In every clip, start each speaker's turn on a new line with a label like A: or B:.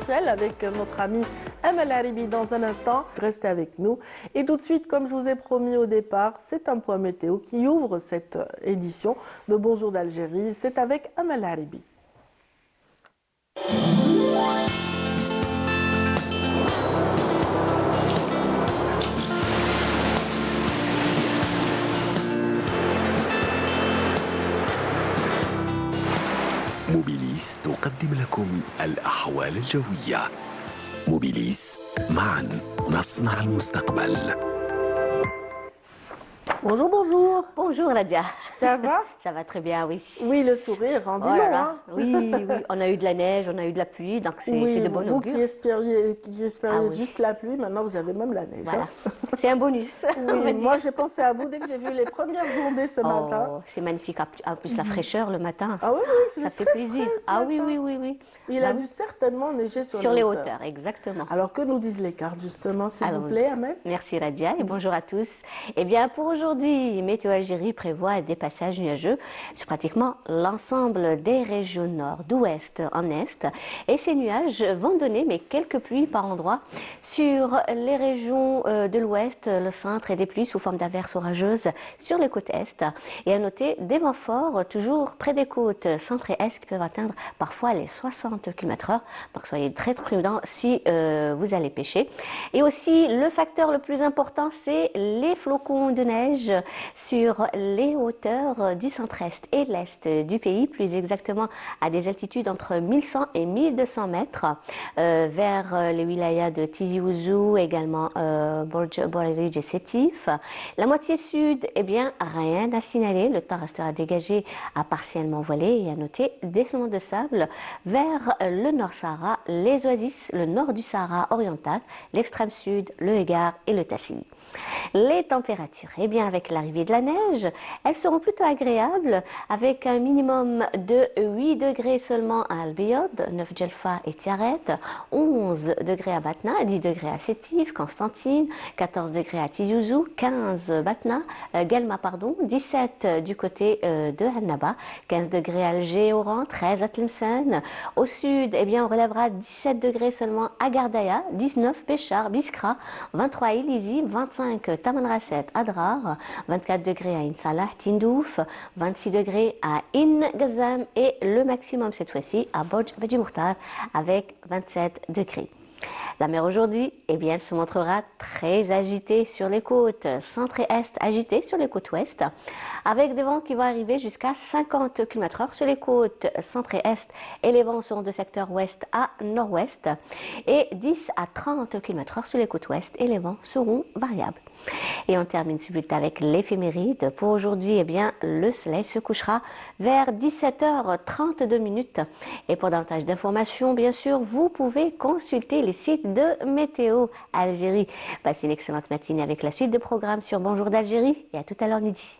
A: essentiel avec notre ami Amel Haribi dans un instant. Restez avec nous. Et tout de suite, comme je vous ai promis au départ, c'est un point météo qui ouvre cette édition de Bonjour d'Algérie. C'est avec Amel Haribi.
B: موبيليس تقدم لكم الأحوال الجوية. موبيليس، معا نصنع المستقبل.
A: Bonjour, bonjour.
C: Bonjour Nadia.
A: Ça va?
C: Ça va très bien, oui.
A: Oui, le sourire, hein,
C: Oh
A: dis-le,
C: là là.
A: hein.
C: Oui, oui, on a eu de la neige, on a eu de la pluie, donc c'est
A: Oui,
C: de bon
A: vous
C: augure.
A: qui espériez
C: Ah oui.
A: juste la pluie, maintenant vous avez même la neige.
C: Voilà,
A: Hein.
C: c'est un bonus. on va
A: Oui,
C: dire.
A: moi j'ai pensé à vous dès que j'ai vu les premières journées ce matin.
C: Oh, c'est magnifique. En plus, la fraîcheur le matin,
A: Ah oui, oui,
C: ça
A: il
C: fait
A: faisait très
C: plaisir.
A: frais ce
C: Ah oui,
A: matin.
C: oui, oui, oui.
A: Il
C: Bah
A: a
C: oui.
A: dû certainement neiger sur
C: Sur les hauteurs, exactement.
A: Alors que nous disent les cartes justement, s'il
C: Alors,
A: vous plaît, Amel?
C: Merci Radia et bonjour à tous. Eh bien pour aujourd'hui, Météo Algérie prévoit des passages nuageux sur pratiquement l'ensemble des régions nord, d'ouest en est. Et ces nuages vont donner quelques pluies par endroits sur les régions de l'ouest, le centre et des pluies sous forme d'averses orageuses sur les côtes est. Et à noter des vents forts toujours près des côtes centre et est qui peuvent atteindre parfois les 60 km/h. Donc soyez très prudents si vous allez pêcher. Et aussi le facteur le plus important, c'est les flocons de neige sur les hauteurs du centre-est et l'est du pays, plus exactement à des altitudes entre 1100 et 1200 mètres, vers les wilayas de Tizi Ouzou, également Bourg-Bourg-et Sétif. La moitié sud, eh bien, rien à signaler, le temps restera dégagé à partiellement voilé et à noter des flocons de sable vers le Nord-Sahara, les oasis, le nord du Sahara oriental, l'extrême sud, le Hégard et le Tassili. Les températures, eh bien avec l'arrivée de la neige, elles seront plutôt agréables avec un minimum de 8 degrés seulement à Albiod, 9 Djelfa et Tiaret, 11 degrés à Batna, 10 degrés à Sétif, Constantine, 14 degrés à Tizi Ouzou, 15 Batna, Guelma pardon, 17 du côté de Annaba, 15 degrés à Alger, Oran, 13 à Tlemcen. Au sud, eh bien on relèvera 17 degrés seulement à Gardaya, 19 Béchar, Biskra, 23 à Ilizi, 25 Tamanrasset, Adrar, 24 degrés à Insalah, Tindouf, 26 degrés à In Gazam et le maximum cette fois-ci à Bodj Bedji Mourtar avec 27 degrés. La mer aujourd'hui, eh bien, elle se montrera très agitée sur les côtes centre et est, agitée sur les côtes ouest, avec des vents qui vont arriver jusqu'à 50 km/h sur les côtes centre et est, et les vents seront de secteur ouest à nord-ouest, et 10 à 30 km/h sur les côtes ouest, et les vents seront variables. Et on termine ce bulletin avec l'éphéméride. Pour aujourd'hui, eh bien, le soleil se couchera vers 17h32. Et pour davantage d'informations, bien sûr, vous pouvez consulter les sites de Météo Algérie. Passez une excellente matinée avec la suite de programmes sur Bonjour d'Algérie et à tout à l'heure midi.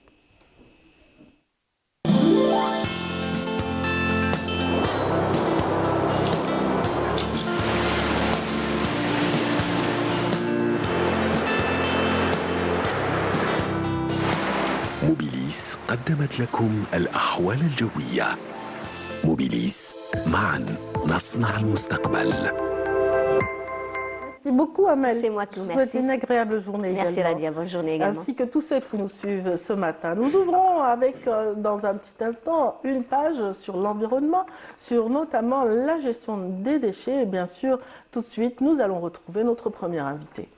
B: موبيليس قدمت لكم الأحوال الجوية. موبيليس، معا نصنع المستقبل.
A: Merci beaucoup, Amel.
C: C'est moi qui
A: Je
C: vous
A: vous souhaite
C: remercie.
A: une agréable journée
C: Merci
A: également.
C: Radia, bonne journée également.
A: Ainsi que tous ceux qui nous suivent ce matin. Nous ouvrons avec, dans un petit instant, une page sur l'environnement, sur notamment la gestion des déchets. Et bien sûr, tout de suite, nous allons retrouver notre premier invité.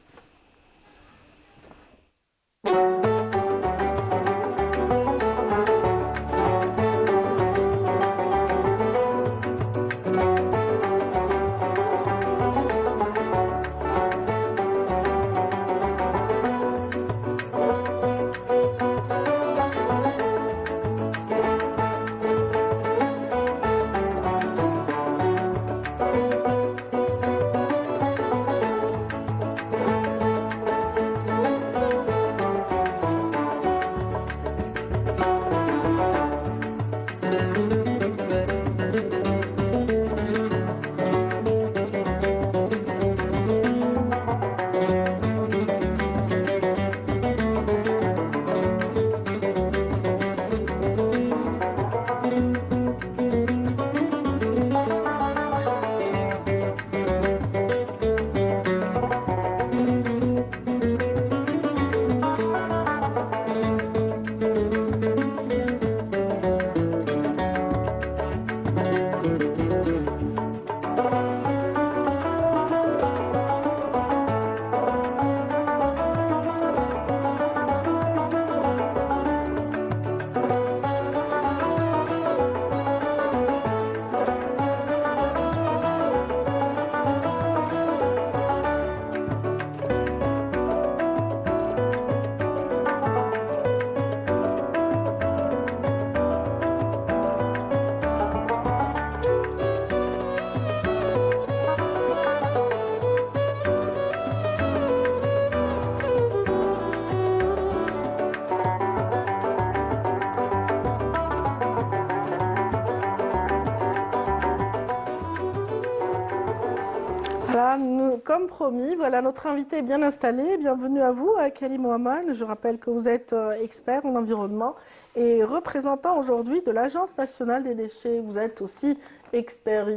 A: Voilà, comme promis, voilà, notre invité est bien installé. Bienvenue à vous, Kali Mohamed. Je rappelle que vous êtes expert en environnement et représentant aujourd'hui de l'Agence nationale des déchets. Vous êtes aussi expert,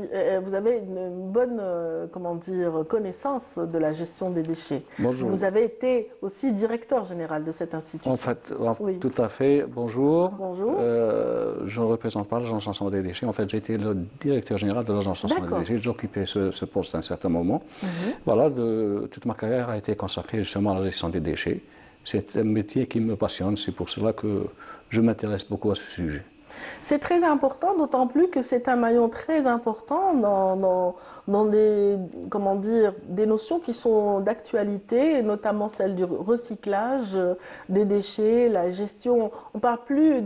A: vous avez une bonne comment dire, connaissance de la gestion des déchets.
D: Bonjour.
A: Vous avez été aussi directeur général de cette institution.
D: En fait,
A: Oui.
D: tout à fait. Bonjour.
A: Bonjour.
D: Je ne représente pas l'Agence nationale des déchets. En fait, j'étais le directeur général de l'Agence nationale des
A: D'accord.
D: déchets. J'occupais ce poste à un certain moment. Voilà, toute ma carrière a été consacrée justement à la gestion des déchets. C'est un métier qui me passionne. C'est pour cela que je m'intéresse beaucoup à ce sujet.
A: C'est très important, d'autant plus que c'est un maillon très important dans des, comment dire, des notions qui sont d'actualité, notamment celle du recyclage des déchets, la gestion. On ne parle plus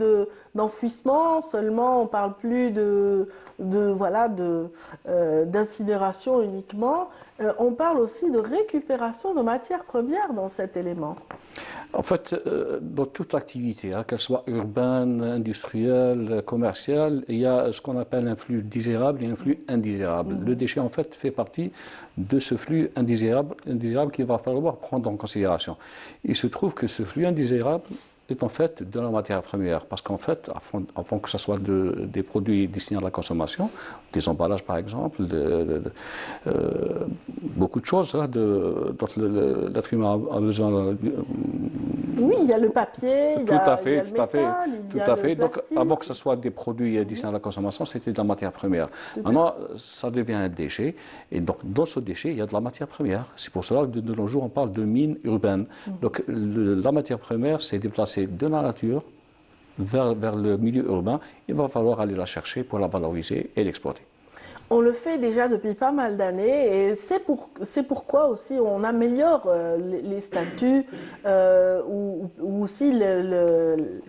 A: d'enfouissement seulement, on ne parle plus d'incinération uniquement. On parle aussi de récupération de matières premières dans cet élément.
D: En fait, dans toute activité, qu'elle soit urbaine, industrielle, commerciale, il y a ce qu'on appelle un flux désirable et un flux indésirable. Le déchet, en fait, fait partie de ce flux indésirable qu'il va falloir prendre en considération. Il se trouve que ce flux indésirable est en fait de la matière première, parce qu'en fait, avant que ce soit des produits destinés à la consommation, des emballages par exemple, beaucoup de choses dont l'être humain a besoin.
A: Oui, il y a le papier, il y a le métal,
D: tout à fait. Donc, avant que ce soit des produits destinés à la consommation, c'était de la matière première. Maintenant, ça devient un déchet, et donc dans ce déchet, il y a de la matière première. C'est pour cela que de nos jours, on parle de mines urbaines. Donc, la matière première s'est déplacée de la nature vers le milieu urbain. Il va falloir aller la chercher pour la valoriser et l'exploiter.
A: On le fait déjà depuis pas mal d'années et c'est pourquoi aussi on améliore les statuts ou aussi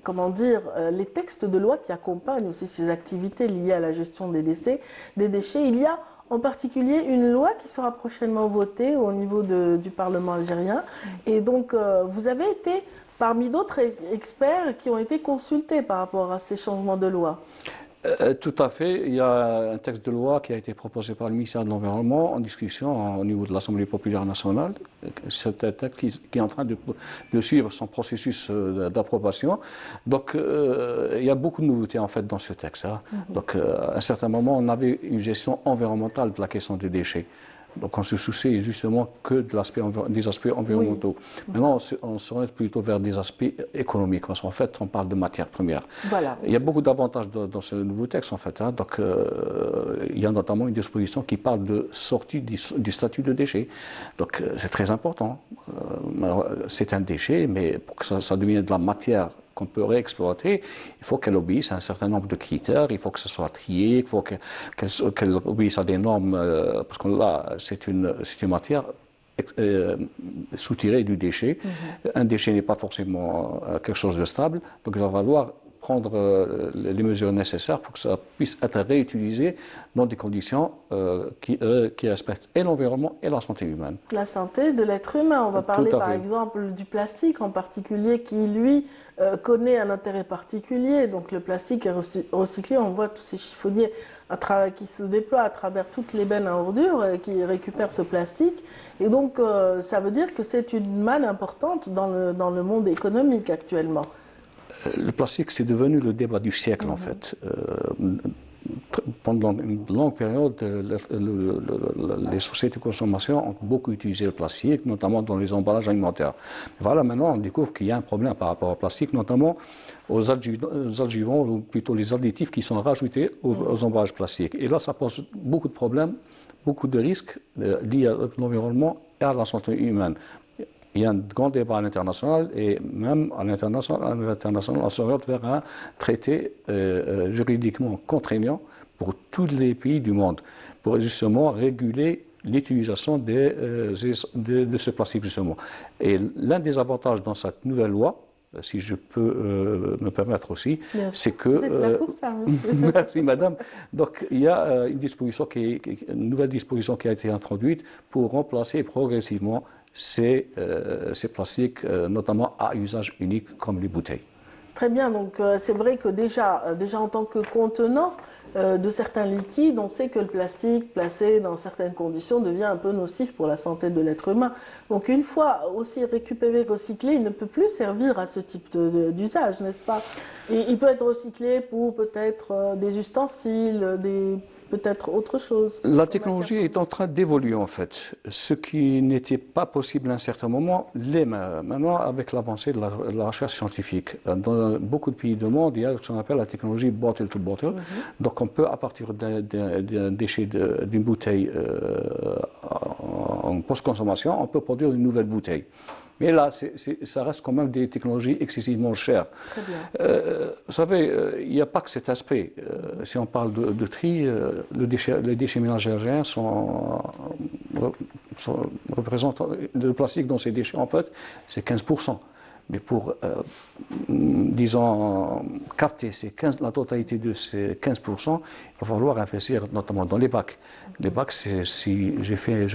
A: comment dire, les textes de loi qui accompagnent aussi ces activités liées à la gestion des déchets. Il y a en particulier une loi qui sera prochainement votée au niveau du Parlement algérien et donc vous avez été parmi d'autres experts qui ont été consultés par rapport à ces changements de loi.
D: Tout à fait. Il y a un texte de loi qui a été proposé par le ministère de l'Environnement en discussion au niveau de l'Assemblée populaire nationale. C'est un texte qui est en train de suivre son processus d'approbation. Donc, il y a beaucoup de nouveautés en fait dans ce texte. Donc, à un certain moment, on avait une gestion environnementale de la question des déchets. Donc on se soucie justement que des aspects environnementaux. Oui. Maintenant, on s'oriente plutôt vers des aspects économiques, parce qu'en fait, on parle de matières premières.
A: Voilà,
D: il y a beaucoup d'avantages dans ce nouveau texte, en fait. Donc, il y a notamment une disposition qui parle de sortie du statut de déchet. Donc, c'est très important. C'est un déchet, mais pour que ça devienne de la matière qu'on peut réexploiter, il faut qu'elle obéisse à un certain nombre de critères, il faut que ce soit trié, il faut qu'elle obéisse à des normes, parce que là, c'est une matière soutirée du déchet. Un déchet n'est pas forcément quelque chose de stable, donc il va falloir prendre les mesures nécessaires pour que ça puisse être réutilisé dans des conditions qui respectent et l'environnement et la santé humaine.
A: La santé de l'être humain. On va parler par exemple du plastique en particulier qui, lui, connaît un intérêt particulier. Donc le plastique est recyclé. On voit tous ces chiffonniers qui se déploient à travers toutes les bennes à ordures et qui récupèrent ce plastique. Et donc ça veut dire que c'est une manne importante dans le monde économique actuellement.
D: Le plastique, c'est devenu le débat du siècle, en fait. Pendant une longue période, les sociétés de consommation ont beaucoup utilisé le plastique, notamment dans les emballages alimentaires. Voilà, maintenant, on découvre qu'il y a un problème par rapport au plastique, notamment aux adjuvants, ou plutôt les additifs qui sont rajoutés aux emballages plastiques. Et là, ça pose beaucoup de problèmes, beaucoup de risques liés à l'environnement et à la santé humaine. Il y a un grand débat à l'international et même à l'international, on s'oriente vers un traité juridiquement contraignant pour tous les pays du monde, pour justement réguler l'utilisation de ce plastique justement. Et l'un des avantages dans cette nouvelle loi, si je peux me permettre aussi, c'est que...
A: Vous êtes là pour ça, monsieur.
D: Merci, madame. Donc, il y a une nouvelle disposition qui a été introduite pour remplacer progressivement ces plastiques, notamment à usage unique, comme les bouteilles.
A: Très bien, donc c'est vrai que déjà en tant que contenant, de certains liquides, on sait que le plastique placé dans certaines conditions devient un peu nocif pour la santé de l'être humain. Donc une fois aussi récupéré, recyclé, il ne peut plus servir à ce type d'usage, n'est-ce pas? Et il peut être recyclé pour peut-être des ustensiles, peut-être autre chose.
D: La technologie est en train d'évoluer en fait. Ce qui n'était pas possible à un certain moment l'est maintenant avec l'avancée de la recherche scientifique. Dans beaucoup de pays du monde, il y a ce qu'on appelle la technologie bottle to bottle. Donc on peut, à partir d'un déchet d'une bouteille en post-consommation, on peut produire une nouvelle bouteille. Mais là, ça reste quand même des technologies excessivement chères.
A: Très bien.
D: Vous savez, il n'y a pas que cet aspect. Si on parle de tri, les déchets ménagers représentent le plastique dans ces déchets, en fait, c'est 15%. Mais pour, disons, capter la totalité de ces 15%, il va falloir investir notamment dans les bacs. Les bacs, je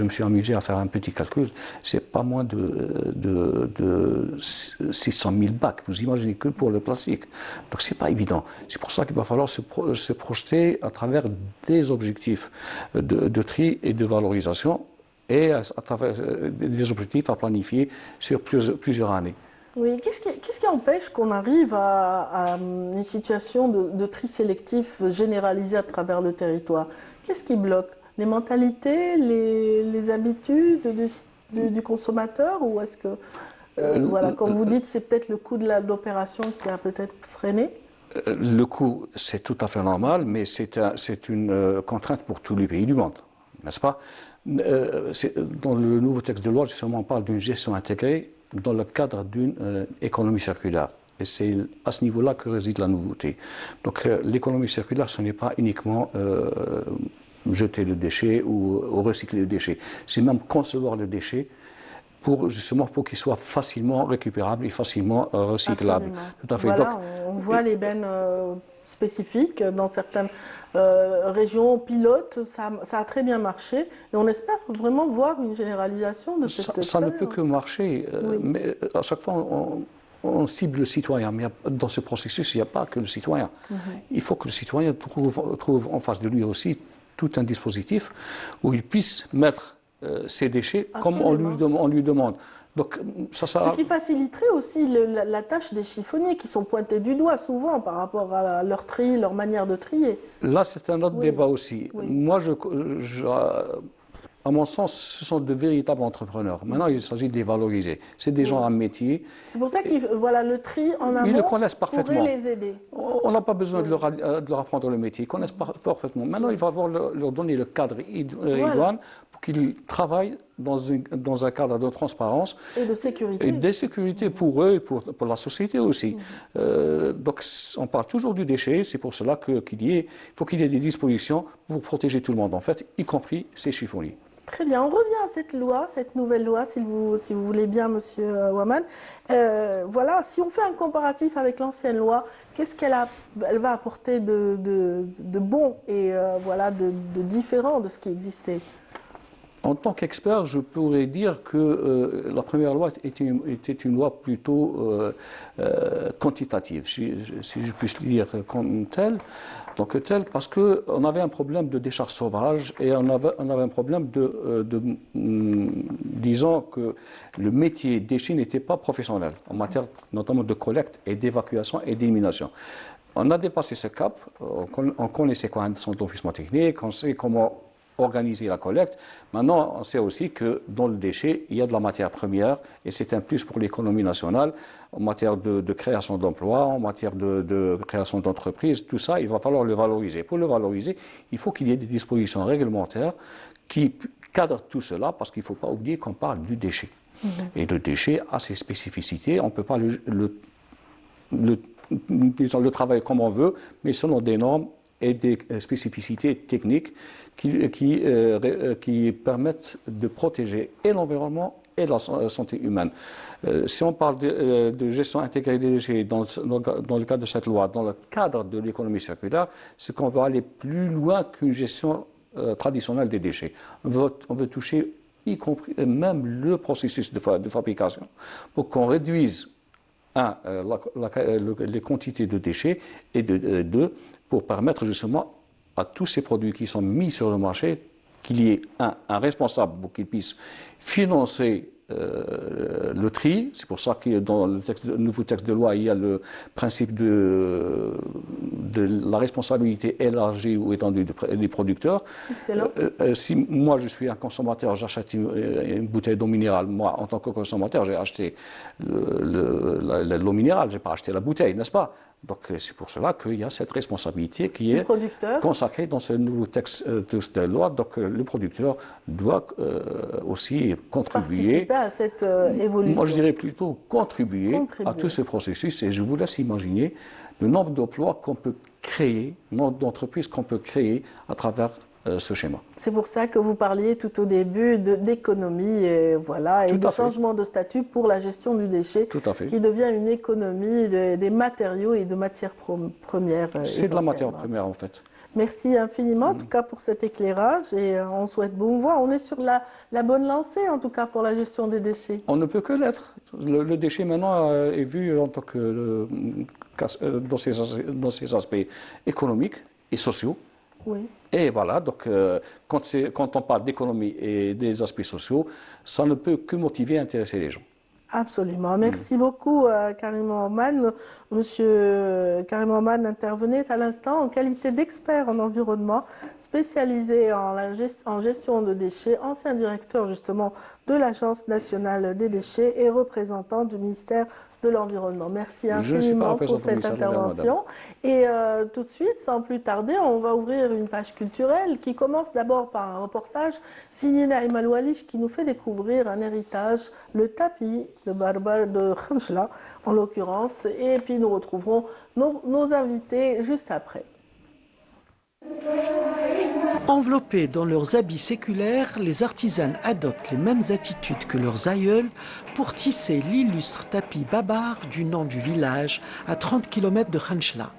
D: me suis amusé à faire un petit calcul, c'est pas moins de 600 000 bacs. Vous imaginez que pour le plastique. Donc c'est pas évident. C'est pour ça qu'il va falloir se projeter à travers des objectifs de tri et de valorisation et à travers des objectifs à planifier sur plusieurs années.
A: Oui, qu'est-ce qui empêche qu'on arrive à une situation de tri sélectif généralisé à travers le territoire? Qu'est-ce qui bloque? Les mentalités, les habitudes du consommateur? Ou est-ce que, voilà, comme vous dites, c'est peut-être le coût de l'opération qui a peut-être freiné?
D: Le coût, c'est tout à fait normal, mais c'est une contrainte pour tous les pays du monde, n'est-ce pas? Dans le nouveau texte de loi, justement, on parle d'une gestion intégrée dans le cadre d'une économie circulaire. Et c'est à ce niveau-là que réside la nouveauté. Donc l'économie circulaire, ce n'est pas uniquement jeter le déchet ou recycler le déchet. C'est même concevoir le déchet justement pour qu'il soit facilement récupérable et facilement recyclable.
A: Absolument.
D: Tout à fait.
A: Voilà,
D: Donc,
A: on voit les bennes spécifiques dans certaines régions pilotes, ça a très bien marché et on espère vraiment voir une généralisation de cette expérience.
D: Ça ne peut que marcher,
A: Oui.
D: mais à chaque fois on cible le citoyen, mais dans ce processus il n'y a pas que le citoyen. Il faut que le citoyen trouve en face de lui aussi tout un dispositif où il puisse mettre ses déchets comme on lui demande. Donc,
A: Ce qui faciliterait aussi la tâche des chiffonniers qui sont pointés du doigt souvent par rapport à leur tri, leur manière de trier.
D: Là, c'est un autre débat aussi.
A: Oui.
D: Moi, à mon sens, ce sont de véritables entrepreneurs. Maintenant, il s'agit de les valoriser. C'est des gens à métier.
A: C'est pour ça que voilà, le tri en amont
D: Ils le connaissent parfaitement.
A: pourrait les aider.
D: On n'a pas besoin de leur apprendre le métier. Ils connaissent parfaitement. Maintenant, il va falloir leur donner le cadre idoine pour qu'ils travaillent dans un cadre de transparence
A: et de sécurité.
D: Et de sécurité pour eux et pour la société aussi. Donc, on parle toujours du déchet. C'est pour cela qu'il faut qu'il y ait des dispositions pour protéger tout le monde, en fait, y compris ces chiffonniers.
A: Très bien, on revient à cette nouvelle loi, si vous voulez bien, Monsieur Ouaman. Voilà, si on fait un comparatif avec l'ancienne loi, qu'est-ce elle va apporter de bon et voilà, de différent de ce qui existait?
D: En tant qu'expert, je pourrais dire que la première loi était une loi plutôt quantitative, si je puis dire comme telle. Donc telle parce qu'on avait un problème de décharge sauvage et on avait un problème disons que le métier déchet n'était pas professionnel en matière notamment de collecte et d'évacuation et d'élimination. On a dépassé ce cap, on connaissait quoi son officiellement technique, on sait comment organiser la collecte. Maintenant, on sait aussi que dans le déchet, il y a de la matière première et c'est un plus pour l'économie nationale en matière de création d'emplois, en matière de création d'entreprises. Tout ça, il va falloir le valoriser. Pour le valoriser, il faut qu'il y ait des dispositions réglementaires qui cadrent tout cela parce qu'il ne faut pas oublier qu'on parle du déchet. Et le déchet a ses spécificités. On ne peut pas le travailler comme on veut, mais selon des normes et des spécificités techniques qui permettent de protéger et l'environnement et la santé humaine. Si on parle de gestion intégrée des déchets dans le cadre de cette loi, dans le cadre de l'économie circulaire, c'est qu'on veut aller plus loin qu'une gestion traditionnelle des déchets. On veut toucher y compris même le processus de fabrication pour qu'on réduise les quantités de déchets et deux, pour permettre justement à tous ces produits qui sont mis sur le marché, qu'il y ait un responsable pour qu'il puisse financer le tri. C'est pour ça que dans le nouveau texte de loi, il y a le principe de la responsabilité élargie ou étendue des producteurs.
A: Excellent.
D: Si moi je suis un consommateur, j'achète une bouteille d'eau minérale, moi en tant que consommateur, j'ai acheté l'eau minérale, je n'ai pas acheté la bouteille, n'est-ce pas? Donc c'est pour cela qu'il y a cette responsabilité qui est consacrée dans ce nouveau texte de loi. Donc le producteur doit aussi contribuer.
A: Participer à cette évolution.
D: Moi je dirais plutôt contribuer à tout ce processus, et je vous laisse imaginer le nombre d'emplois qu'on peut créer, le nombre d'entreprises qu'on peut créer à travers ce schéma.
A: C'est pour ça que vous parliez tout au début d'économie et de changement de statut pour la gestion du déchet, qui devient une économie des matériaux et de matières premières.
D: C'est de la matière première en fait.
A: Merci infiniment en tout cas pour cet éclairage, et on souhaite bon vent. On est sur la bonne lancée en tout cas pour la gestion des déchets.
D: On ne peut que l'être. Le déchet maintenant est vu en tant que dans ses aspects économiques et sociaux.
A: Oui.
D: Et voilà, donc quand on parle d'économie et des aspects sociaux, ça ne peut que motiver et intéresser les gens.
A: Absolument. Merci beaucoup, Karim Oman. Monsieur Karim Oman intervenait à l'instant en qualité d'expert en environnement, spécialisé en gestion de déchets, ancien directeur justement de l'Agence nationale des déchets et représentant du ministère de l'Environnement. Merci infiniment pour cette intervention. Et tout de suite, sans plus tarder, on va ouvrir une page culturelle qui commence d'abord par un reportage signé Naïm Al-Walish qui nous fait découvrir un héritage, le tapis de Barbar de Khanchla en l'occurrence. Et puis nous retrouverons nos invités juste après.
E: Enveloppés dans leurs habits séculaires, les artisanes adoptent les mêmes attitudes que leurs aïeuls pour tisser l'illustre tapis babar du nom du village à 30 km de Khanchla.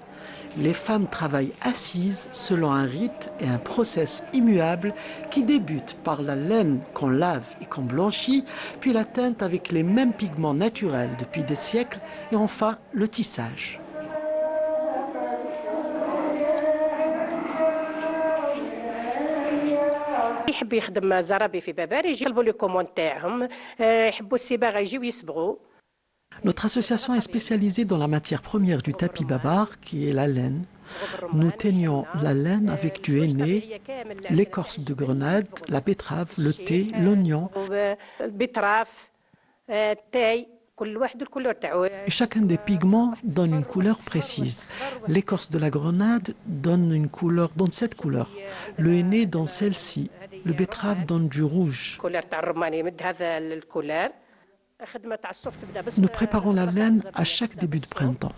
E: Les femmes travaillent assises selon un rite et un process immuable qui débute par la laine qu'on lave et qu'on blanchit, puis la teinte avec les mêmes pigments naturels depuis des siècles et enfin le tissage.
F: يحب يخدم زرابي في بابار يجي يطلبوا لي كوموند تاعهم يحبوا الصباغه يجيو يصبغوا.
E: Notre association est spécialisée dans la matière première du tapis babar, qui est la laine. Nous teignons la laine avec du henné, l'écorce de grenade, la betterave, le thé, l'oignon. Et chacun des pigments donne une couleur précise. L'écorce de la grenade donne cette couleur. Le henné donne celle-ci. Le betterave donne du rouge. Nous préparons la laine à chaque début de printemps.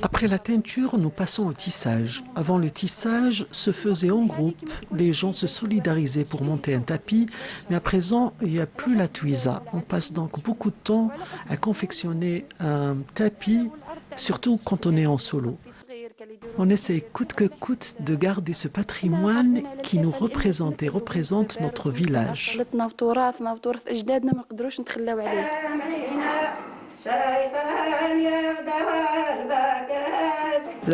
E: Après la teinture, nous passons au tissage. Avant le tissage se faisait en groupe. Les gens se solidarisaient pour monter un tapis. Mais à présent, il n'y a plus la tuisa. On passe donc beaucoup de temps à confectionner un tapis, surtout quand on est en solo. On essaie coûte que coûte de garder ce patrimoine qui nous représente et représente notre village.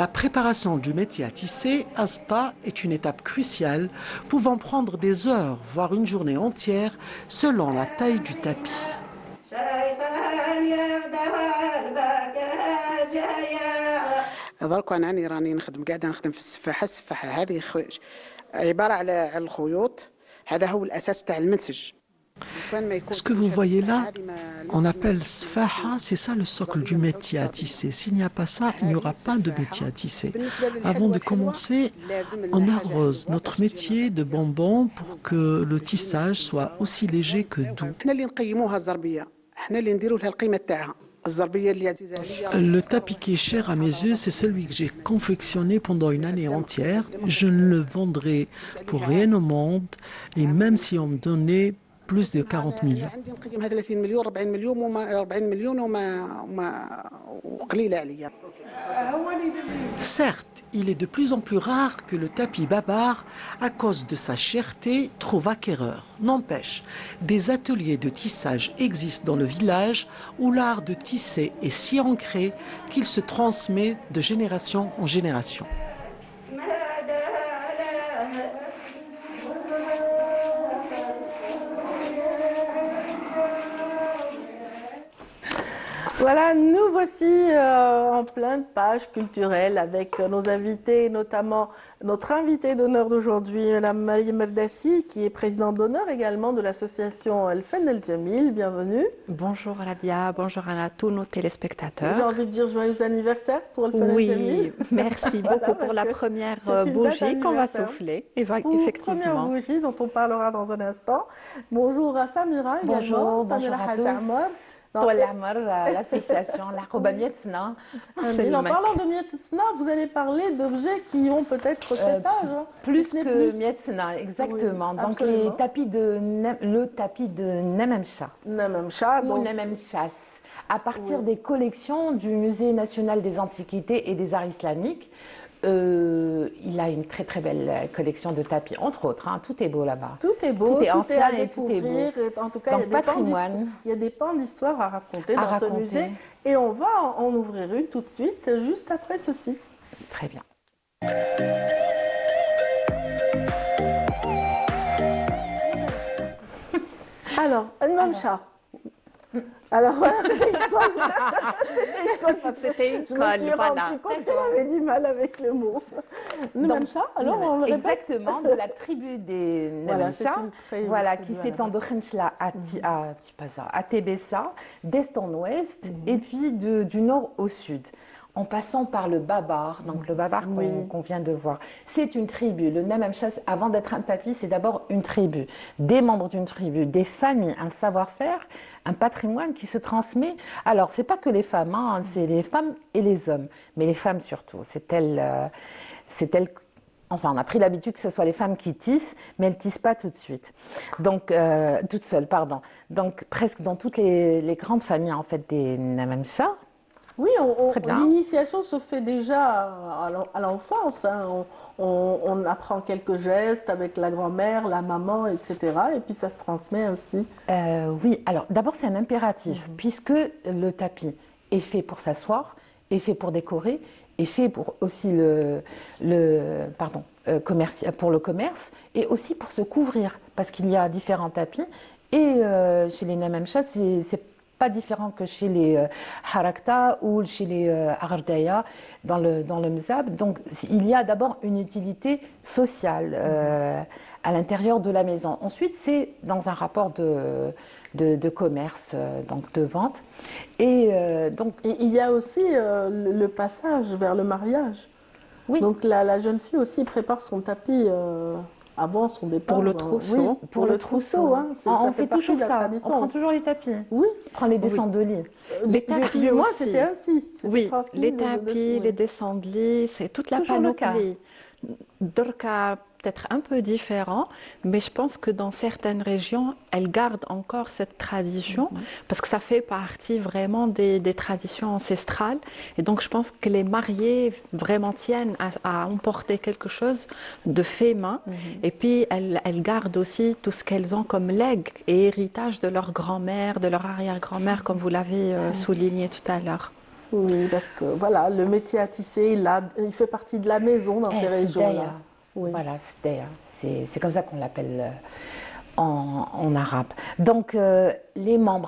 E: La préparation du métier à tisser, Asta, est une étape cruciale, pouvant prendre des heures, voire une journée entière, selon la taille du tapis.
G: درك انا راني نخدم قاعده نخدم في السفاحه هذه عباره على الخيوط هذا هو الاساس تاع المنسج.
E: Ce que vous voyez là, on appelle sfaha, c'est ça le socle du métier à tisser. S'il n'y a pas ça, il n'y aura pas de métier à tisser. Avant de commencer, on arrose notre métier de bonbons pour que le tissage soit aussi léger que doux. Le tapis qui est cher à mes yeux, c'est celui que j'ai confectionné pendant une année entière. Je ne le vendrai pour rien au monde, et même si on me donnait plus de 40 millions. Certes, il est de plus en plus rare que le tapis babar, à cause de sa cherté, trouve acquéreur. N'empêche, des ateliers de tissage existent dans le village où l'art de tisser est si ancré qu'il se transmet de génération en génération.
A: Voilà, nous voici en pleine page culturelle avec nos invités, notamment notre invitée d'honneur d'aujourd'hui, Madame Marie Merdassi, qui est présidente d'honneur également de l'association El Fen El Jamil. Bienvenue.
H: Bonjour Radia, bonjour à tous nos téléspectateurs.
A: J'ai envie de dire joyeux anniversaire pour El Fen El Jamil.
H: Oui, merci beaucoup pour la première bougie qu'on va souffler. Effectivement.
A: Première bougie dont on parlera dans un instant. Bonjour à Samira également.
I: Bonjour
A: Samira
I: à
A: Hadj
I: tous.
A: Amar.
I: L'association La Mietna.
A: En parlant de Mietna, vous allez parler d'objets qui ont peut-être cet âge.
I: Plus que Mietna, exactement.
A: Oui,
I: donc
A: absolument.
I: le tapis de Nememcha.
A: Nememcha,
I: Ou
A: donc
I: Nememchas. À partir des collections du Musée national des antiquités et des arts islamiques, il a une très très belle collection de tapis, entre autres. Hein, tout est beau là-bas.
A: tout est beau,
I: Tout est
A: à
I: ancien et tout est
A: découvrir.
I: beau.
A: En tout cas,
I: Donc,
A: il y a des pans
I: patrimoine.
A: d'histoire- il y a des pans d'histoire à raconter
I: À
A: dans ce
I: raconter.
A: musée. Et on va en ouvrir une tout de suite, juste après ceci.
I: Très bien.
A: Alors, un memcha. Alors voilà, c'était une colle.
H: C'était une
A: Je me
H: colle,
A: suis
H: voilà.
A: rendu compte qu'elle avait du mal avec le mot. Le
I: Donc,
A: memcha, alors on le répète.
I: Exactement, de la tribu des
A: Voilà, c'est
I: Nememcha,
A: une très-
I: voilà,
A: très
I: qui
A: bonne
I: s'étend de Khenchla à Tébessa, d'est en ouest, et puis du nord au sud, en passant par le Babar, donc le Babar qu'on vient de voir. C'est une tribu. Le Nememcha, avant d'être un tapis, c'est d'abord une tribu, des membres d'une tribu, des familles, un savoir-faire, un patrimoine qui se transmet. Alors, c'est pas que les femmes, hein, c'est les femmes et les hommes, mais les femmes surtout. C'est elles. Enfin, on a pris l'habitude que ce soit les femmes qui tissent, mais elles ne tissent pas tout de suite. Donc, toutes seules, pardon. Donc, presque dans toutes les grandes familles, en fait, des Nememcha.
A: Oui,
I: Très bien.
A: l'initiation se fait déjà à l'enfance. Hein. On apprend quelques gestes avec la grand-mère, la maman, etc. Et puis ça se transmet ainsi.
I: Oui, alors d'abord, c'est un impératif, puisque le tapis est fait pour s'asseoir, est fait pour décorer, est fait pour aussi pour le commerce, et aussi pour se couvrir, parce qu'il y a différents tapis. Et chez les Nememcha, c'est pas différent que chez les Harakta ou chez les Agardaya dans le Mzab. Donc il y a d'abord une utilité sociale à l'intérieur de la maison. Ensuite, c'est dans un rapport de commerce, donc de vente. Et donc
A: Et il y a aussi le passage vers le mariage.
I: Oui.
A: Donc la jeune fille aussi prépare son tapis avant son départ.
H: Pour le trousseau.
A: Oui, pour le trousseau. Hein.
I: on fait
A: partie
I: toujours
A: de la
I: ça. On
A: tradition.
I: prend toujours les tapis.
A: Oui.
I: On prend les descentes de lit.
H: Les tapis
A: Du moins,
H: aussi.
A: c'était ainsi. C'était
H: Oui,
A: transmis
H: les
A: de-
H: tapis, les descends de lit, c'est toute la
I: Toujours le cas.
H: panoplie. Dorka, peut-être un peu différent, mais je pense que dans certaines régions, elles gardent encore cette tradition, parce que ça fait partie vraiment des traditions ancestrales. Et donc, je pense que les mariés vraiment tiennent à emporter quelque chose de fait main. Et puis, elles gardent aussi tout ce qu'elles ont comme legs et héritage de leur grand-mère, de leur arrière-grand-mère, comme vous l'avez souligné tout à l'heure.
A: Oui, parce que voilà, le métier à tisser, il fait partie de la maison dans ces régions-là.
I: Sdeya.
A: Oui.
I: Voilà, Sdeya. C'est comme ça qu'on l'appelle en arabe. Donc,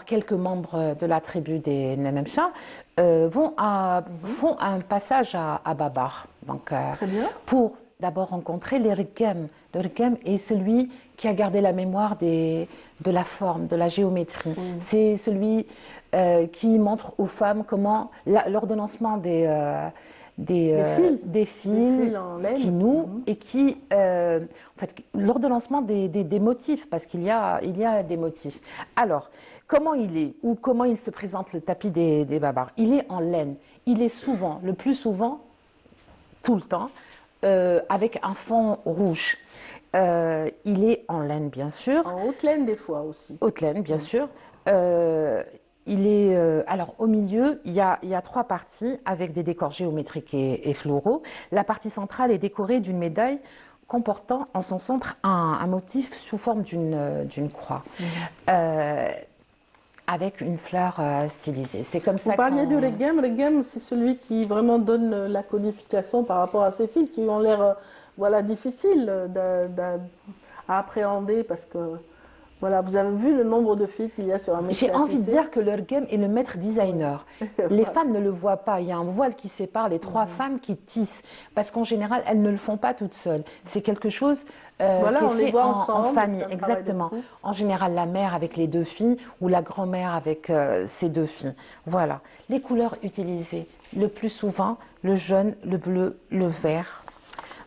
I: quelques membres de la tribu des Nememcha font un passage à Babar. Donc,
A: Très bien.
I: pour d'abord rencontrer les Rikem. Le Rikem est celui qui a gardé la mémoire de la forme, de la géométrie. C'est celui qui montre aux femmes comment l'ordonnancement des fils
A: en laine.
I: qui nouent et qui, en fait, l'ordonnancement des motifs, parce qu'il y a des motifs. Alors, comment il est, ou comment il se présente le tapis des Babars? Il est en laine. Il est souvent, le plus souvent, tout le temps, avec un fond rouge. Il est en laine, bien sûr.
A: En haute laine des fois aussi.
I: Haute laine, bien sûr. Il est alors au milieu, il y a 3 parties avec des décors géométriques et floraux. La partie centrale est décorée d'une médaille comportant en son centre un motif sous forme d'une croix. Avec une fleur stylisée. C'est comme ça
A: Vous parliez du reggam. Reggam, c'est celui qui vraiment donne la codification par rapport à ces fils qui ont l'air voilà, difficiles à appréhender parce que voilà, vous avez vu le nombre de fils qu'il y a sur un métier.
I: J'ai envie de dire que le reggam est le maître designer. Les femmes ne le voient pas. Il y a un voile qui sépare les 3 femmes qui tissent. Parce qu'en général, elles ne le font pas toutes seules. C'est quelque chose
A: voilà,
I: qui
A: on
I: est
A: les
I: fait
A: voit
I: en
A: ensemble,
I: famille.
A: c'est un travail de
I: Exactement.
A: groupe.
I: En général, la mère avec les 2 filles ou la grand-mère avec ses 2 filles. Voilà. Les couleurs utilisées, le plus souvent, le jaune, le bleu, le vert.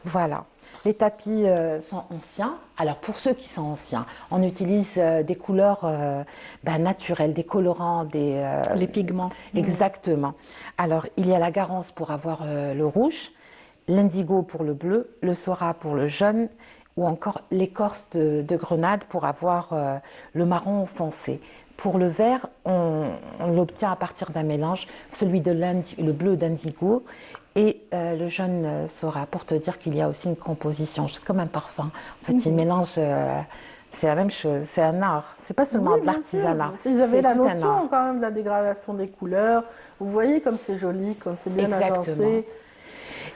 I: Voilà. Les tapis sont anciens. Alors pour ceux qui sont anciens, on utilise des couleurs naturelles, des colorants,
H: Les pigments.
I: Exactement. Alors il y a la garance pour avoir le rouge, l'indigo pour le bleu, le sora pour le jaune ou encore l'écorce de grenade pour avoir le marron foncé. Pour le vert, on l'obtient à partir d'un mélange, celui de le bleu d'indigo et le jaune sora, pour te dire qu'il y a aussi une composition, c'est comme un parfum. En fait, il mélange, c'est la même chose, c'est un art, c'est pas seulement
A: Oui,
I: de
A: bien
I: l'artisanat.
A: sûr. Ils avaient
I: c'est
A: la
I: tout un art.
A: notion quand même de la dégradation des couleurs. Vous voyez comme c'est joli, comme c'est bien
I: Exactement.
A: agencé.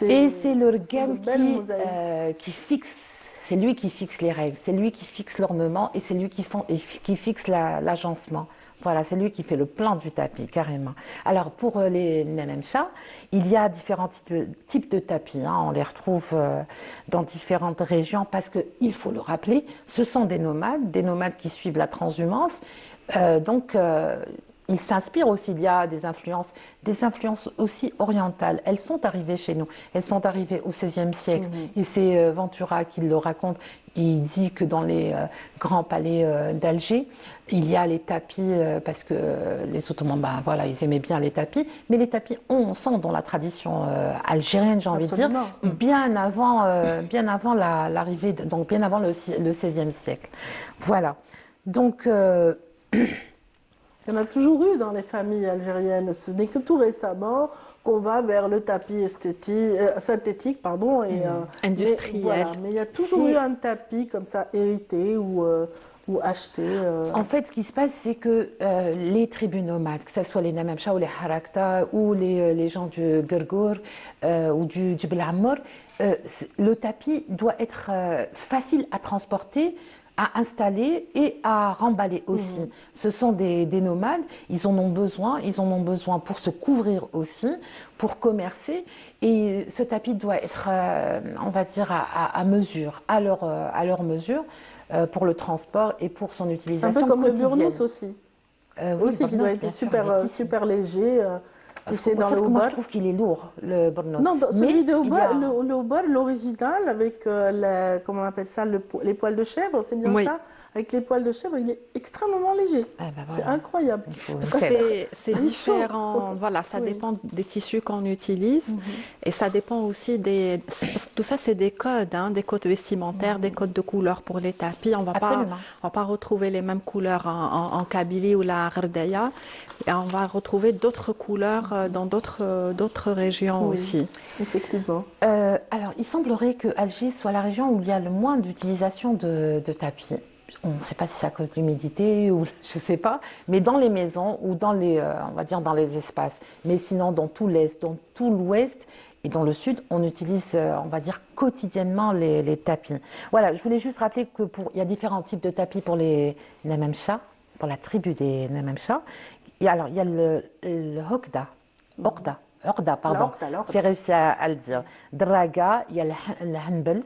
I: Et c'est le
A: ce sont de
I: reggam
A: belles mosaïques.
I: qui fixe, c'est lui qui fixe les règles, c'est lui qui fixe l'ornement et c'est lui qui fixe l'agencement. Voilà, c'est lui qui fait le plan du tapis, carrément. Alors, pour les Nememcha, il y a différents types de tapis. Hein. On les retrouve dans différentes régions parce qu'il faut le rappeler, ce sont des nomades qui suivent la transhumance. Ils s'inspirent aussi, il y a des influences aussi orientales. Elles sont arrivées chez nous, elles sont arrivées au XVIe siècle. Et c'est Ventura qui le raconte. Il dit que dans les grands palais d'Alger, il y a les tapis, parce que les Ottomans, voilà, ils aimaient bien les tapis, mais les tapis sont dans la tradition algérienne, j'ai envie de dire, bien avant l'arrivée, donc bien avant le XVIe siècle. Voilà. Donc...
A: Il y en a toujours eu dans les familles algériennes. Ce n'est que tout récemment qu'on va vers le tapis synthétique, et
H: industriel.
A: Mais il y a toujours eu un tapis comme ça hérité ou acheté.
I: En fait, ce qui se passe, c'est que les tribus nomades, que ce soit les Nememcha ou les Harakta ou les gens du Gergour ou du Jebel Ammar, le tapis doit être facile à transporter, à installer et à remballer aussi. Ce sont des nomades, ils en ont besoin pour se couvrir aussi, pour commercer. Et ce tapis doit être, on va dire, à mesure, à leur mesure, pour le transport et pour son utilisation
A: un peu comme
I: quotidienne.
A: le burnous aussi.
I: Oui,
A: Qui doit être super léger. C'est dans le
I: moi, je trouve qu'il est lourd, le burnous.
A: Non, celui de
I: a...
A: le Hobart, l'original, avec comment on appelle ça, les poils de chèvre, c'est bien ça? Avec les poils de chèvre, il est extrêmement léger. C'est incroyable.
H: C'est différent. Voilà, ça dépend des tissus qu'on utilise et ça dépend aussi tout ça, c'est des codes vestimentaires, des codes de couleurs pour les tapis. On va pas retrouver les mêmes couleurs en Kabylie ou la Gherdaya. Et on va retrouver d'autres couleurs dans d'autres régions aussi.
A: Effectivement.
I: Alors, il semblerait que Alger soit la région où il y a le moins d'utilisation de tapis. On ne sait pas si c'est à cause de l'humidité ou je ne sais pas, mais dans les maisons ou dans on va dire dans les espaces. Mais sinon, dans tout l'Est, dans tout l'Ouest et dans le Sud, on utilise, on va dire, quotidiennement les tapis. Voilà, je voulais juste rappeler il y a différents types de tapis pour les Nememcha, pour la tribu des Nememcha. Alors, il y a le Orda, pardon. J'ai réussi à le dire. Draga, il y a le Hanbel,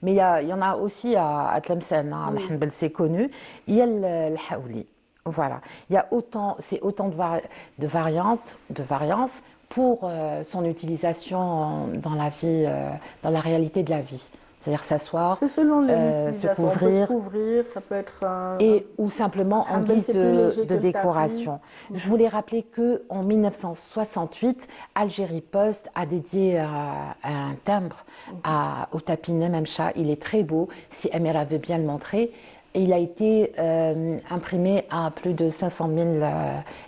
I: mais il y en a aussi à Tlemcen, le Hanbel c'est connu. Il y a le Haouli. Voilà. Il y a autant de variances pour son utilisation dans la vie, dans la réalité de la vie. C'est-à-dire s'asseoir, se
A: couvrir, ça peut être
I: ou simplement en guise de décoration. Je voulais rappeler qu'en 1968, Algérie Post a dédié un timbre au tapis Nememcha. Il est très beau, si Amira veut bien le montrer. Et il a été imprimé à plus de 500 000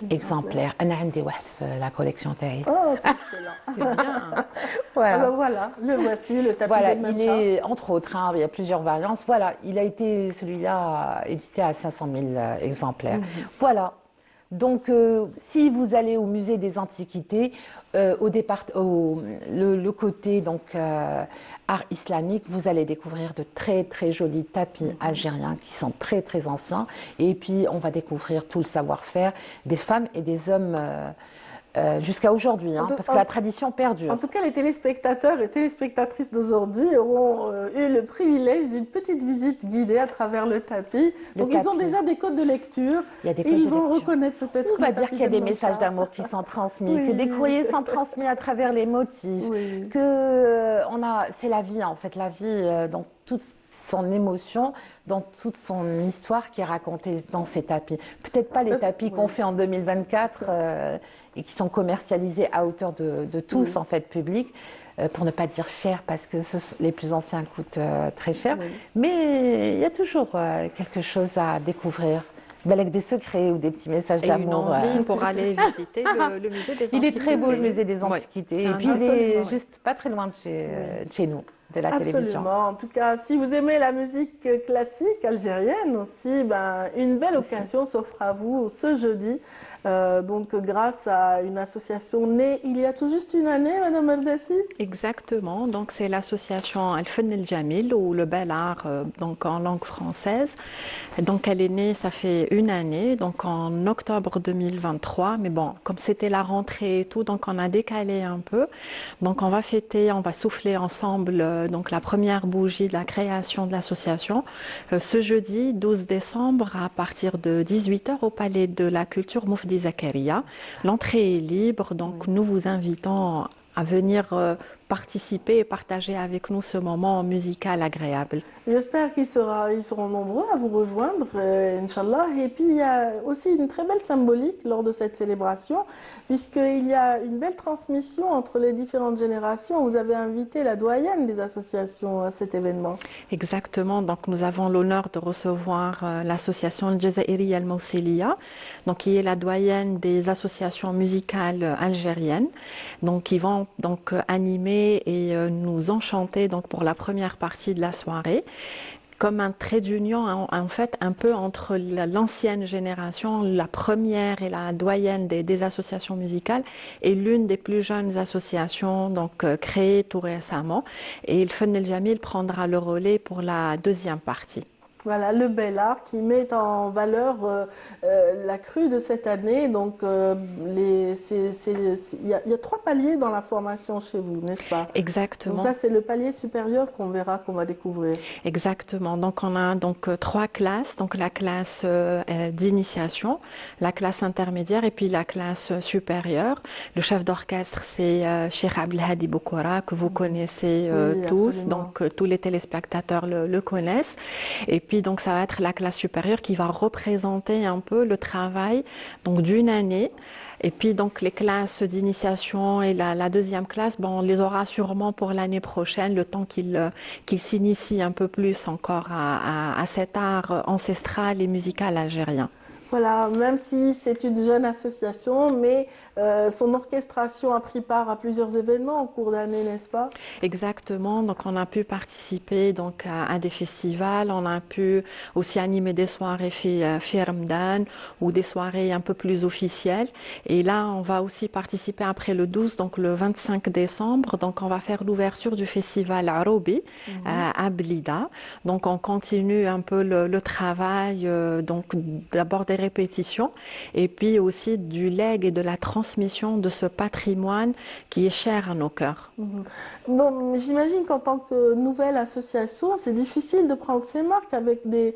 I: exemplaires. أنا عندي واحد في la collection تاعي.
A: Oh, c'est excellent.
H: C'est bien.
I: Voilà.
A: Alors voilà, le voici, le tapis
I: Voilà,
A: de
I: il
A: Mancha.
I: est, entre autres, hein, il y a plusieurs variantes. Voilà, il a été, celui-là, édité à 500 000 exemplaires. Voilà. Donc, si vous allez au musée des Antiquités, le côté donc art islamique, vous allez découvrir de très très jolis tapis algériens qui sont très très anciens. Et puis, on va découvrir tout le savoir-faire des femmes et des hommes. Jusqu'à aujourd'hui, hein, parce que la tradition perdure.
A: En tout cas, les téléspectateurs et téléspectatrices d'aujourd'hui auront eu le privilège d'une petite visite guidée à travers le tapis. Donc, ils ont déjà des codes de lecture.
I: Il y a des
A: et
I: codes
A: ils
I: de
A: vont
I: lecture.
A: reconnaître peut-être.
I: On va
A: le
I: dire
A: tapis
I: qu'il y a des
A: de
I: messages
A: Mancha.
I: d'amour qui sont transmis,
A: Oui.
I: que des courriers sont transmis à travers les motifs,
A: Oui.
I: que c'est la vie en fait, la vie dans toute son émotion, dans toute son histoire qui est racontée dans ces tapis. Peut-être pas les tapis qu'on fait en 2024 et qui sont commercialisés à hauteur de tous en fait public, pour ne pas dire cher parce que les plus anciens coûtent très cher, mais il y a toujours quelque chose à découvrir. Avec des secrets ou des petits messages
H: Et une
I: d'amour.
H: envie pour aller visiter le musée des Antiquités.
I: Il est très beau le musée des Antiquités.
H: Oui,
I: Et puis il est juste pas très loin de chez nous, de la télévision.
A: Absolument. En tout cas, si vous aimez la musique classique algérienne aussi, une belle occasion s'offre à vous ce jeudi. Donc, grâce à une association née il y a tout juste une année, Madame Ardassi.
H: Exactement. Donc, c'est l'association Al-Fenn El-Jamil, ou le bel art donc en langue française. Donc, elle est née, ça fait une année, donc en octobre 2023. Mais bon, comme c'était la rentrée et tout, donc on a décalé un peu. Donc, on va fêter, on va souffler ensemble donc la première bougie de la création de l'association ce jeudi 12 décembre à partir de 18h au Palais de la Culture Moufdi Zakaria. L'entrée est libre, donc nous vous invitons à venir participer et partager avec nous ce moment musical agréable.
A: J'espère qu'ils seront nombreux à vous rejoindre, Inch'Allah. Et puis, il y a aussi une très belle symbolique lors de cette célébration, puisqu'il y a une belle transmission entre les différentes générations. Vous avez invité la doyenne des associations à cet événement.
H: Exactement. Donc, nous avons l'honneur de recevoir l'association Jazairi Al-Mawsiliya, donc qui est la doyenne des associations musicales algériennes, donc qui vont donc animer et nous enchanter donc pour la première partie de la soirée, comme un trait d'union en fait un peu entre l'ancienne génération, la première et la doyenne des associations musicales, et l'une des plus jeunes associations donc créées tout récemment, et le Fenn El Jamil prendra le relais pour la deuxième partie.
A: Voilà, le bel art qui met en valeur la crue de cette année. Donc, il y a 3 paliers dans la formation chez vous, n'est-ce pas?
H: Exactement.
A: Donc ça, c'est le palier supérieur qu'on va découvrir.
H: Exactement. Donc, on a donc 3 classes. Donc, la classe d'initiation, la classe intermédiaire et puis la classe supérieure. Le chef d'orchestre, c'est Cheikh Abdelhadi Boukoura, que vous connaissez tous.
A: Absolument.
H: Donc, tous les téléspectateurs le connaissent. Et puis, donc, ça va être la classe supérieure qui va représenter un peu le travail donc d'une année. Et puis, donc, les classes d'initiation et la deuxième classe, on les aura sûrement pour l'année prochaine, le temps qu'ils s'initient un peu plus encore à cet art ancestral et musical algérien.
A: Voilà, même si c'est une jeune association, mais son orchestration a pris part à plusieurs événements en cours d'année, n'est-ce pas?
H: Exactement, donc on a pu participer donc à des festivals, on a pu aussi animer des soirées Ramadan ou des soirées un peu plus officielles. Et là, on va aussi participer après le 12, donc le 25 décembre, donc on va faire l'ouverture du festival Arobi à Blida. Donc on continue un peu le travail, donc d'abord des répétitions et puis aussi du legs et de la transmission de ce patrimoine qui est cher à nos cœurs.
A: Bon, j'imagine qu'en tant que nouvelle association, c'est difficile de prendre ses marques avec des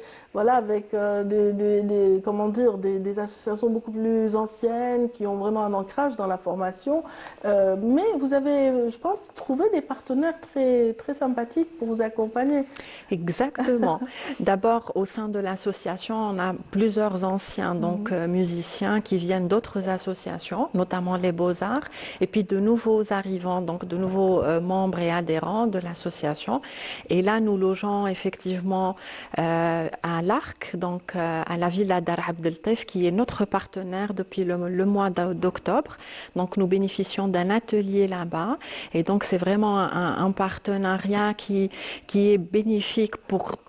A: associations beaucoup plus anciennes qui ont vraiment un ancrage dans la formation. Mais vous avez, je pense, trouvé des partenaires très, très sympathiques pour vous accompagner.
H: Exactement. D'abord, au sein de l'association, on a plusieurs anciens anciens donc musiciens qui viennent d'autres associations, notamment les Beaux-Arts, et puis de nouveaux arrivants, donc de nouveaux membres et adhérents de l'association. Et là, nous logeons effectivement à l'Arc, donc à la villa Dar Abdeltaif, qui est notre partenaire depuis le mois d'octobre. Donc nous bénéficions d'un atelier là-bas, et donc c'est vraiment un partenariat qui est bénéfique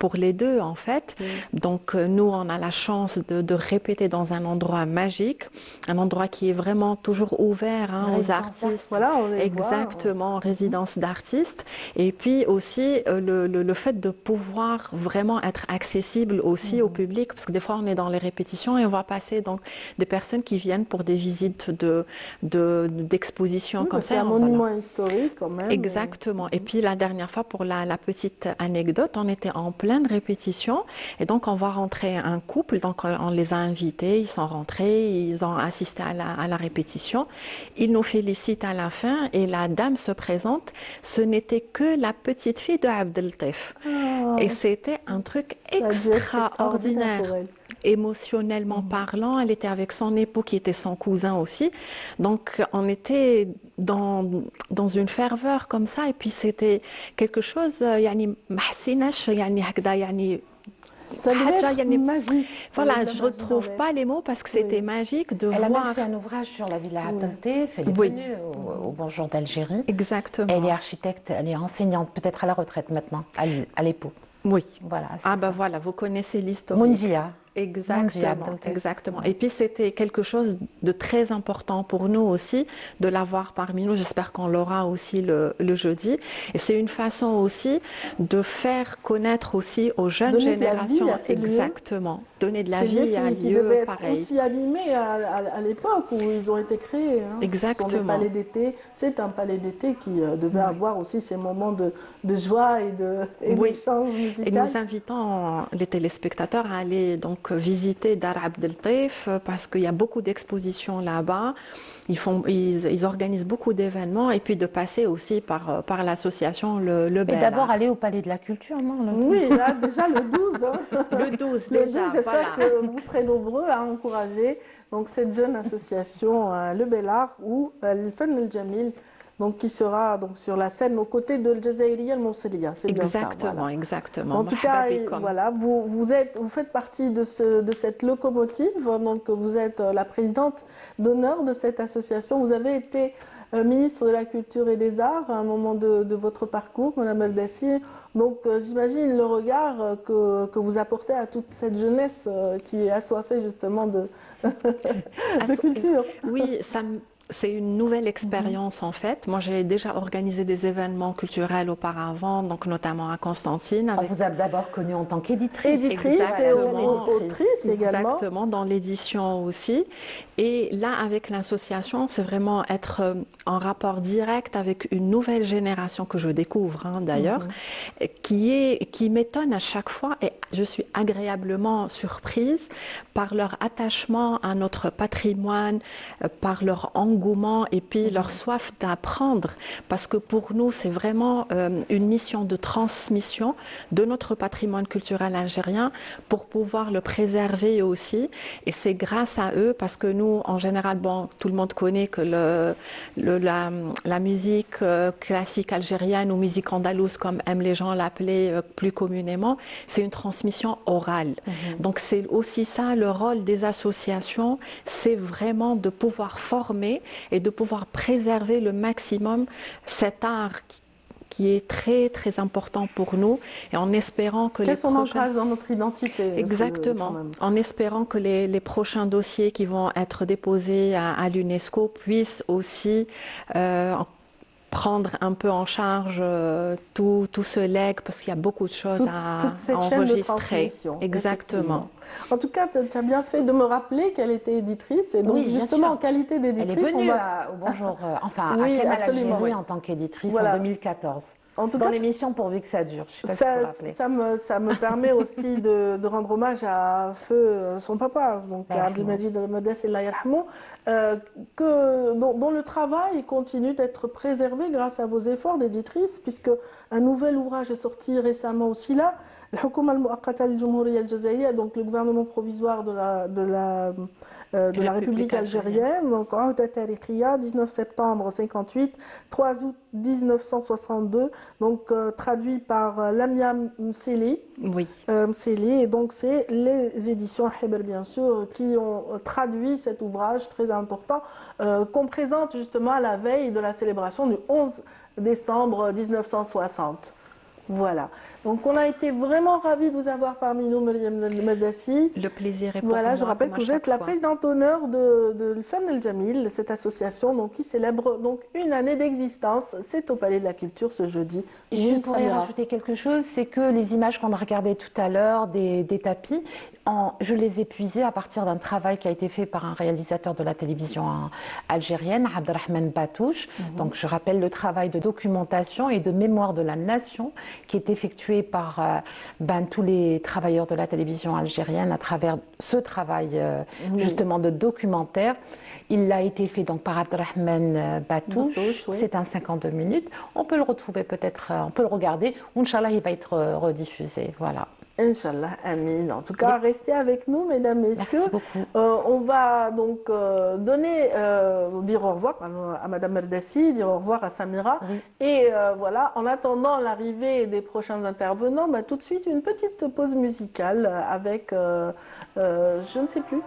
H: pour les deux en fait. Donc nous, on a la chance de répéter dans un endroit magique, un endroit qui est vraiment toujours ouvert aux artistes.
A: Voilà, on les
H: exactement, résidence d'artistes. Et puis aussi le fait de pouvoir vraiment être accessible aussi au public, parce que des fois on est dans les répétitions et on va passer donc des personnes qui viennent pour des visites d'expositions comme ça.
A: C'est un monument historique quand même.
H: Exactement. Et puis la dernière fois, pour la petite anecdote, on était en pleine répétition et donc on va rentrer un couple, donc on les a invités, ils sont rentrés, ils ont assisté à la répétition. Ils nous félicitent à la fin et la dame se présente. Ce n'était que la petite fille de Abdeltaif. Et c'était un truc extraordinaire. Émotionnellement parlant, elle était avec son époux qui était son cousin aussi. Donc on était dans une ferveur comme ça et puis c'était quelque chose يعني ما حسيناش يعني هكذا يعني
A: ça devait être magique.
H: Voilà, je ne retrouve pas les mots parce que c'était magique de
I: voir. Elle a même fait
H: un
I: ouvrage sur la villa Abdeltaif. Elle est venue au Bonjour d'Algérie.
H: Exactement.
I: Elle est architecte, elle est enseignante, peut-être à la retraite maintenant, à l'EPO.
H: Oui.
I: Voilà.
H: Voilà, vous connaissez l'histoire.
I: Moundia.
H: Exactement. Et puis c'était quelque chose de très important pour nous aussi de l'avoir parmi nous. J'espère qu'on l'aura aussi le jeudi. Et c'est une façon aussi de faire connaître aussi aux jeunes générations. Exactement. Donner de la vie à un lieu pareil.
A: Aussi animé à l'époque où ils ont été créés.
H: Exactement.
A: Ce sont des palais d'été. C'est un palais d'été qui devait avoir aussi ces moments de joie et d'échange musical.
H: Et nous invitons les téléspectateurs à aller donc visiter Dar Abdeltaif parce qu'il y a beaucoup d'expositions là-bas. Ils organisent beaucoup d'événements et puis de passer aussi par l'association Le Bel
I: Et d'abord aller au Palais de la Culture, non?
A: Oui, là, déjà le 12.
H: Le 12 déjà.
A: J'espère que vous serez nombreux à encourager donc, cette jeune association Le Bel Art ou El Fan El Jamil. Donc, qui sera donc, sur la scène aux côtés de Jazairiya El Mousselia. C'est bien ça.
H: Voilà. Exactement.
A: En tout cas, voilà, vous faites partie de cette locomotive. Donc, vous êtes la présidente d'honneur de cette association. Vous avez été ministre de la Culture et des Arts à un moment de votre parcours, Madame Eldassi. Donc, j'imagine le regard que vous apportez à toute cette jeunesse qui est assoiffée justement de culture.
H: Oui, c'est une nouvelle expérience en fait. Moi, j'ai déjà organisé des événements culturels auparavant, donc notamment à Constantine.
I: On vous a d'abord connue en tant qu'éditrice.
A: Et autrice également.
H: Exactement, dans l'édition aussi. Et là, avec l'association, c'est vraiment être en rapport direct avec une nouvelle génération que je découvre d'ailleurs, qui m'étonne à chaque fois et je suis agréablement surprise par leur attachement à notre patrimoine, par leur engouement et puis leur soif d'apprendre, parce que pour nous c'est vraiment une mission de transmission de notre patrimoine culturel algérien pour pouvoir le préserver aussi, et c'est grâce à eux, parce que nous en général, tout le monde connaît que la musique classique algérienne ou musique andalouse comme aiment les gens l'appeler plus communément, c'est une transmission orale. Donc c'est aussi ça le rôle des associations, c'est vraiment de pouvoir former et de pouvoir préserver le maximum cet art qui est très très important pour nous, et en espérant que
A: Quel son ancrage dans notre identité.
H: Exactement. En espérant que les prochains dossiers qui vont être déposés à l'UNESCO puissent aussi prendre un peu en charge tout ce legs, parce qu'il y a beaucoup de choses à enregistrer. Exactement.
A: En tout cas, tu as bien fait de me rappeler qu'elle était éditrice, et donc justement en qualité d'éditrice.
I: Elle est venue au Bonjour, à Canal Algérie en tant qu'éditrice en 2014. En tout cas, l'émission Pourvu que ça dure. Je sais pas si
A: ça me permet aussi de rendre hommage à feu son papa, donc à Abdelmajid El-Modès Allah yarhamou, dont le travail continue d'être préservé grâce à vos efforts d'éditrice, puisque un nouvel ouvrage est sorti récemment aussi là, الحكومة المؤقتة للجمهورية الجزائرية, donc le gouvernement provisoire de la République algérienne, donc عهدة تاريخية 19 septembre 58, 3 août 1962, donc traduit par Lamia Mseli.
H: Oui.
A: Mseli, et donc c'est les éditions Hibr bien sûr qui ont traduit cet ouvrage très important qu'on présente justement à la veille de la célébration du 11 décembre 1960. Voilà. Donc on a été vraiment ravis de vous avoir parmi nous, Mariam Meldassi.
H: Le plaisir est pour
A: Voilà,
H: moi.
A: je rappelle que vous êtes la présidente d'honneur de l'Fem El Jamil, cette association donc, qui célèbre donc une année d'existence. C'est au Palais de la Culture ce jeudi.
I: Je pourrais rajouter quelque chose, c'est que les images qu'on a regardées tout à l'heure des tapis, je les ai puisées à partir d'un travail qui a été fait par un réalisateur de la télévision algérienne, Abdelrahman Batouche. Donc je rappelle le travail de documentation et de mémoire de la nation qui est effectué par tous les travailleurs de la télévision algérienne à travers ce travail justement de documentaire. Il a été fait donc par Abdelrahman Batouche, oui. C'est un 52 minutes. On peut le retrouver peut-être, on peut le regarder. Inch'Allah, il va être rediffusé. Voilà.
A: Inch'Allah, Amin. En tout cas, restez avec nous, mesdames, messieurs.
I: Merci beaucoup.
A: On va donc dire au revoir à Madame Meldassi, dire au revoir à Samira.
I: Oui.
A: Et voilà, en attendant l'arrivée des prochains intervenants, tout de suite une petite pause musicale avec, je ne sais plus.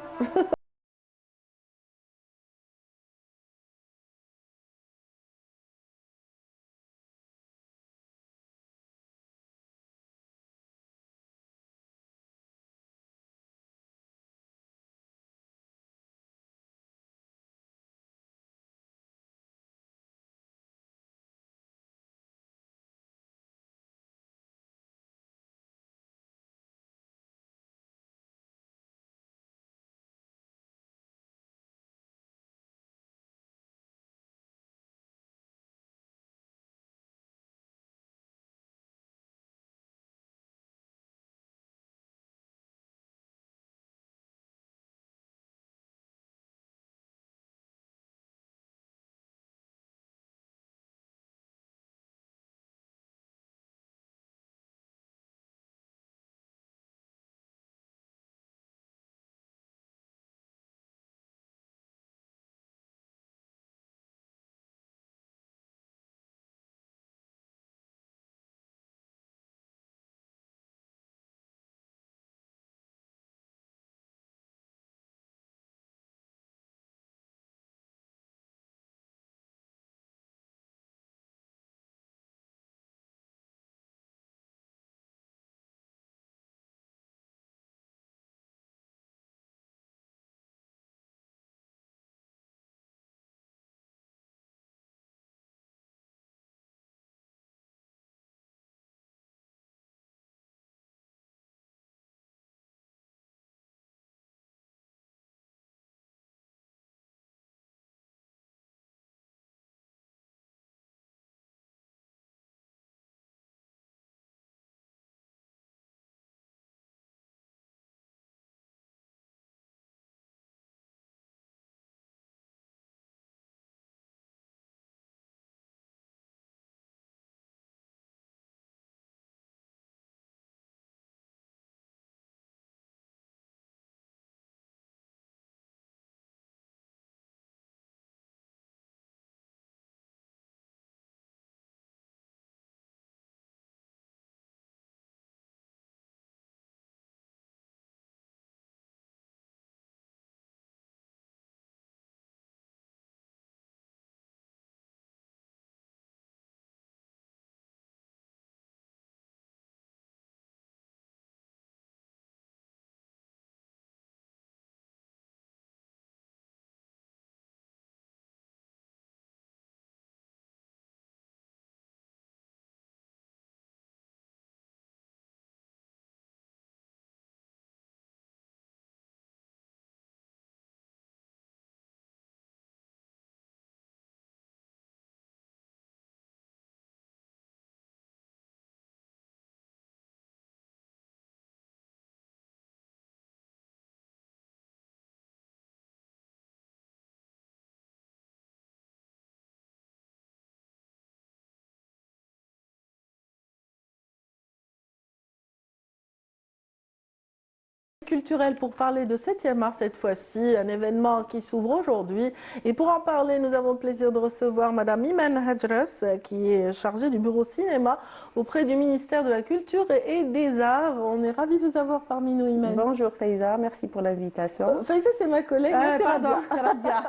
A: culturel pour parler de 7e art cette fois-ci, un événement qui s'ouvre aujourd'hui. Et pour en parler, nous avons le plaisir de recevoir Madame Iman Hadras, qui est chargée du bureau cinéma auprès du ministère de la Culture et des Arts. On est ravis de vous avoir parmi nous, Iman.
J: Bonjour Faiza, merci pour l'invitation.
A: Faiza, c'est ma collègue. C'est
J: Pardon, Radia.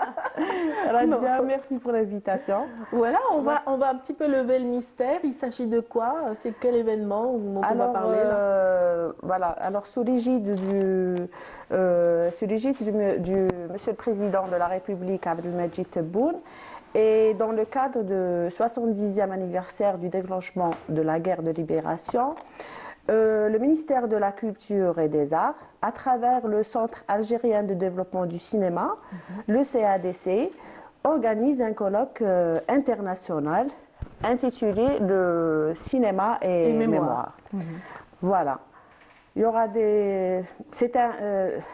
J: Radia,
A: Non.
J: merci pour l'invitation.
A: Voilà, on va un petit peu lever le mystère. Il s'agit de quoi? C'est quel événement dont on va parler là?
J: Voilà, alors sous l'égide du Monsieur le Président de la République, Abdelmadjid Tebboune, et dans le cadre du 70e anniversaire du déclenchement de la guerre de libération, le ministère de la Culture et des Arts, à travers le Centre algérien de développement du cinéma, le CADC, organise un colloque international intitulé Le cinéma et mémoire. Voilà. Il y aura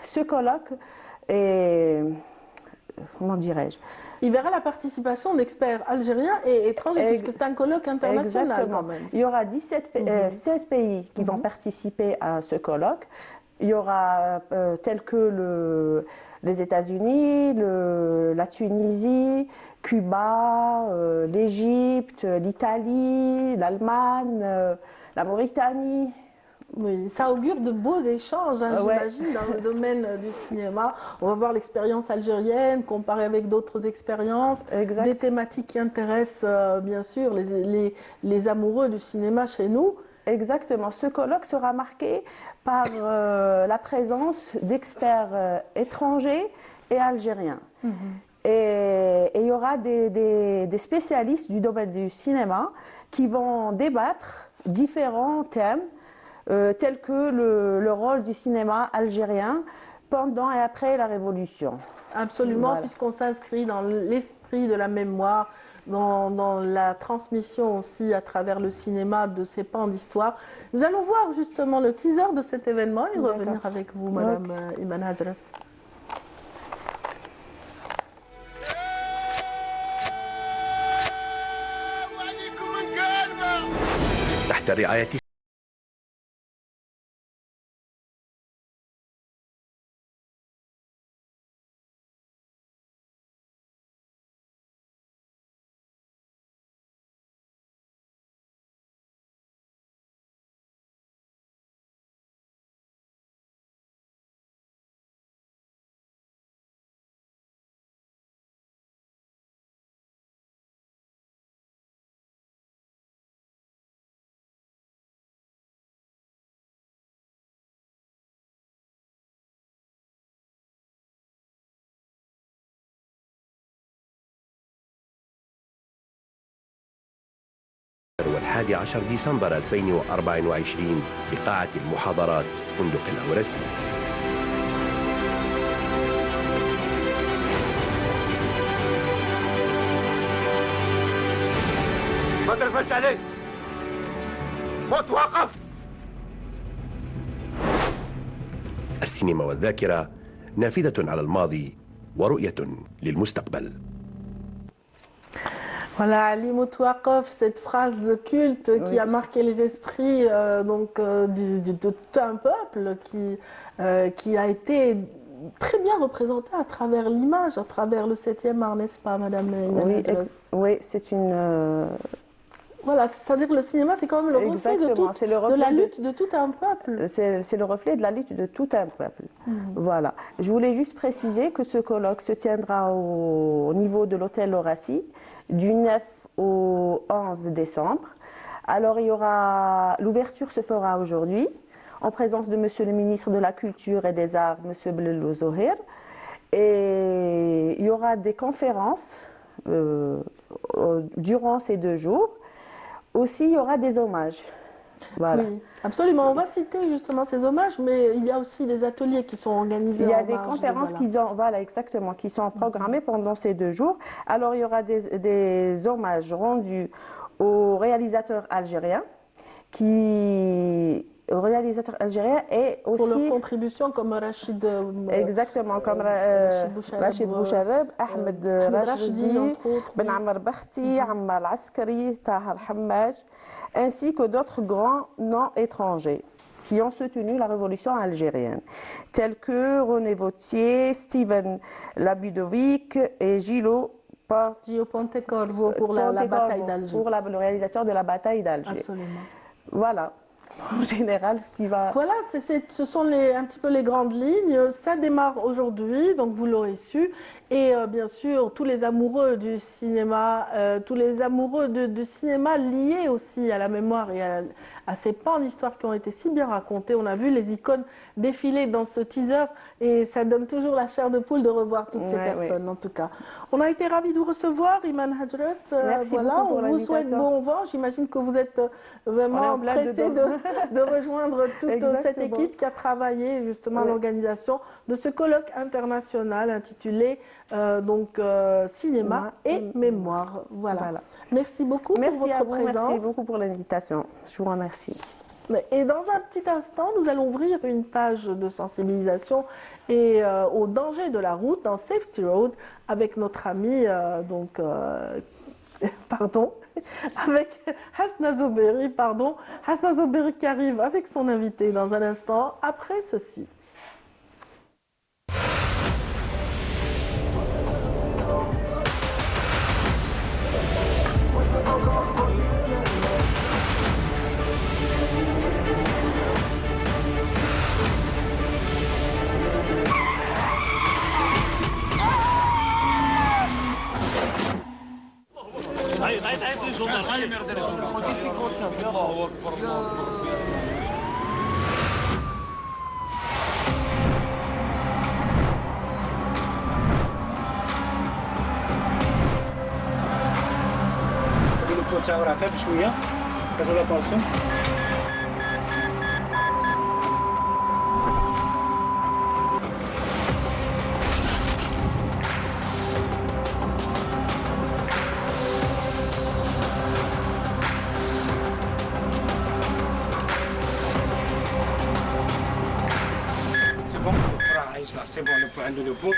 J: ce colloque est, comment dirais-je?
A: Il verra la participation d'experts algériens et étrangers, puisque c'est un colloque international.
J: Exactement.
A: Quand même.
J: Il y aura 16 pays qui vont participer à ce colloque. Il y aura tels que les États-Unis, la Tunisie, Cuba, l'Égypte, l'Italie, l'Allemagne, la Mauritanie.
A: Oui, ça augure de beaux échanges, hein,
J: Ouais.
A: j'imagine, dans le domaine du cinéma. On va voir l'expérience algérienne comparée avec d'autres expériences,
J: Exact.
A: des thématiques qui intéressent bien sûr les amoureux du cinéma chez nous.
J: Exactement. Ce colloque sera marqué par la présence d'experts étrangers et algériens. Et il y aura des spécialistes du domaine du cinéma qui vont débattre différents thèmes tels que le rôle du cinéma algérien pendant et après la Révolution.
A: Absolument,
J: Voilà.
A: puisqu'on s'inscrit dans l'esprit de la mémoire, dans la transmission aussi à travers le cinéma de ces pans d'histoire. Nous allons voir justement le teaser de cet événement et
J: D'accord.
A: revenir avec vous, Madame Iman Hadras.
B: تحت رعاية و11 ديسمبر 2024 بقاعة المحاضرات فندق الأوراسي.
K: ما ترفعش عليك وتوقف.
B: السينما والذاكرة نافذة على الماضي ورؤية للمستقبل.
A: Voilà, Ali Moutouakov, cette phrase culte qui a marqué les esprits de tout un peuple, qui a été très bien représenté à travers l'image, à travers le 7e art, n'est-ce pas, Madame Iman Hadras?
J: Oui, c'est une...
A: Voilà, c'est-à-dire que le cinéma, c'est quand même le reflet, de la lutte de tout un peuple.
J: C'est le reflet de la lutte de tout un peuple. Voilà. Je voulais juste préciser que ce colloque se tiendra au niveau de l'hôtel Horaci du 9 au 11 décembre. Alors, l'ouverture se fera aujourd'hui en présence de Monsieur le ministre de la Culture et des Arts, Monsieur Blelou Zohir. Et il y aura des conférences durant ces 2 jours. Aussi, il y aura des hommages. Voilà.
A: Oui, absolument. On va citer justement ces hommages, mais il y a aussi des ateliers qui sont organisés.
J: Il y a
A: en
J: des
A: marge de-
J: conférences qui sont programmées pendant ces 2 jours. Alors, il y aura des hommages rendus aux réalisateurs algériens et aussi...
A: Pour leur contribution, comme Rachid...
J: Exactement, comme Rachid Bouchareb, Ahmed Rachidi,
A: entre autres,
J: Ben Ammar Bakhti, Ammar Al-Askari, Tahar Hammaj, ainsi que d'autres grands noms étrangers. qui ont soutenu la révolution algérienne, tels que René Vauthier, Steven Labudovic et Gillo
A: Pontecorvo pour la bataille d'Alger.
J: Pour le réalisateur de la bataille d'Alger.
A: Absolument.
J: Voilà, en général, ce qui va...
A: Voilà, ce sont un petit peu les grandes lignes. Ça démarre aujourd'hui, donc vous l'aurez su. Et bien sûr, tous les amoureux du cinéma, tous les amoureux du cinéma liés aussi à la mémoire et à ces pans d'histoire qui ont été si bien racontés. On a vu les icônes défiler dans ce teaser et ça donne toujours la chair de poule de revoir toutes ces personnes, en tout cas. On a été ravis de vous recevoir, Iman Hadjres.
J: Merci beaucoup pour
A: on vous souhaite bon vent. J'imagine que vous êtes vraiment pressé de rejoindre toute cette équipe qui a travaillé justement à l'organisation de ce colloque international intitulé Cinéma et Mémoire. Voilà. Merci beaucoup pour votre présence.
J: Merci beaucoup pour l'invitation. Je vous remercie.
A: Et dans un petit instant, nous allons ouvrir une page de sensibilisation et au danger de la route dans Safety Road avec notre ami avec Hasna Zoberi, Hasna Zoberi qui arrive avec son invité dans un instant après ceci.
L: خفيف شويه كتقول اتونسيون سي بون راه عايش لا سي بون عنده لو بون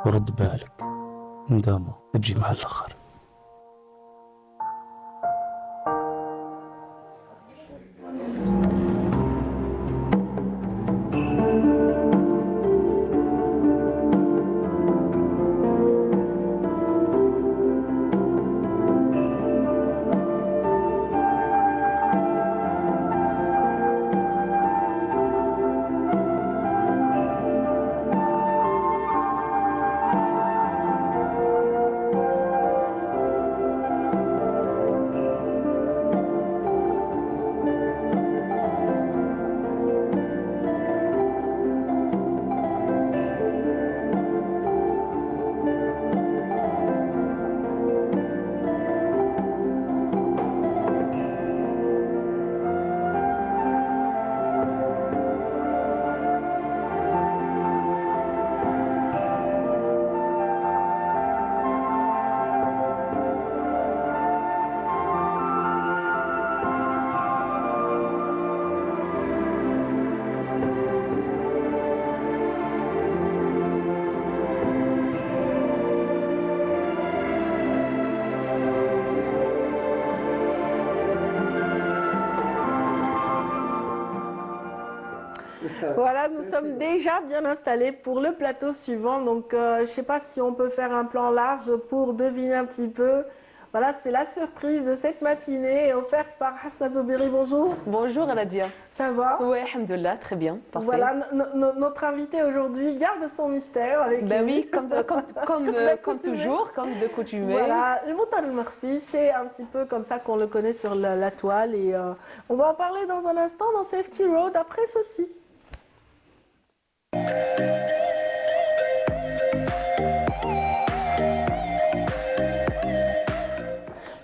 L: ورد بالك ندامة تجي مع الآخر.
A: Voilà, nous sommes déjà bien installés pour le plateau suivant. Donc, je ne sais pas si on peut faire un plan large pour deviner un petit peu. Voilà, c'est la surprise de cette matinée offerte par Hasna Zoberi. Bonjour.
M: Bonjour Aladia.
A: Ça va?
M: Oui, alhamdoulilah, très bien, parfait.
A: Voilà, notre invité aujourd'hui garde son mystère avec lui.
M: Oui, comme toujours, comme de coutume.
A: Voilà, le Moutar al-Marfi, c'est un petit peu comme ça qu'on le connaît sur la toile. Et on va en parler dans un instant dans Safety Road après ceci.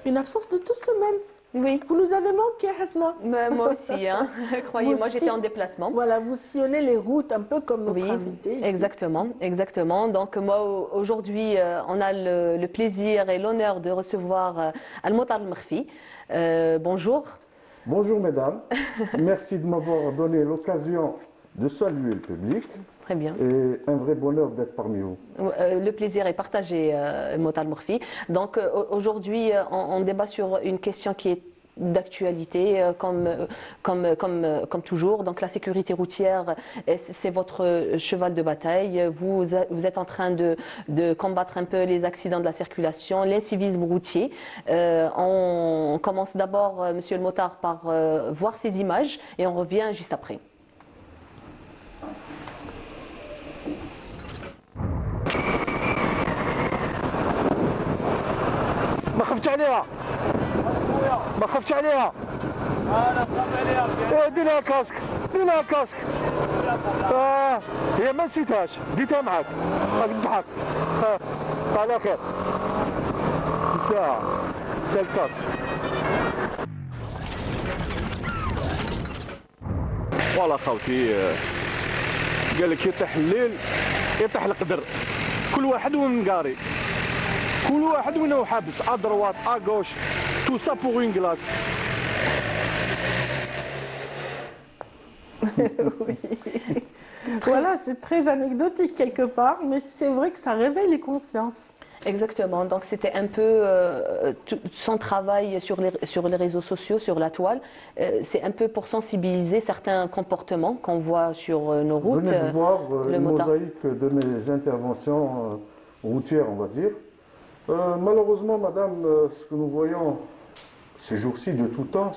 A: Une absence de 2 semaines.
M: Oui.
A: Vous nous avez manqué, Hasna.
M: Moi aussi, hein. Croyez-moi, j'étais en déplacement.
A: Voilà, vous sillonnez les routes un peu comme notre invité ici.
M: Exactement. Donc moi, aujourd'hui, on a le plaisir et l'honneur de recevoir Al-Moutar al-Marfi. Bonjour.
N: Bonjour mesdames, merci de m'avoir donné l'occasion de saluer le public.
M: Très bien.
N: Et un vrai bonheur d'être parmi vous.
M: Le plaisir est partagé, Motal Morfi. Donc aujourd'hui, on débat sur une question qui est d'actualité, comme toujours. Donc la sécurité routière, c'est votre cheval de bataille. Vous êtes en train de combattre un peu les accidents de la circulation, l'incivisme routier. On commence d'abord, Monsieur le Motard, par voir ces images et on revient juste après.
K: ما خفتش عليها ما خفتش عليها انا خاف عليها دير لها كاسك دير لها كاسك هي ما نسيتهاش ديتها معاك خاك تضحك على خير ساعة الكاسك والله خوتي قال لك يطيح الليل يطيح القدر كل واحد وين قاري كل واحد وين حابس ادروات اغوش تو سا بور اون غلاس
A: Oui. Voilà, c'est très anecdotique quelque part, mais c'est vrai que ça réveille les consciences.
M: Exactement, donc c'était un peu son travail sur les réseaux sociaux, sur la toile. C'est un peu pour sensibiliser certains comportements qu'on voit sur nos routes.
N: Venez de voir une mosaïque de mes interventions routières, on va dire. Malheureusement, madame, ce que nous voyons ces jours-ci de tout temps,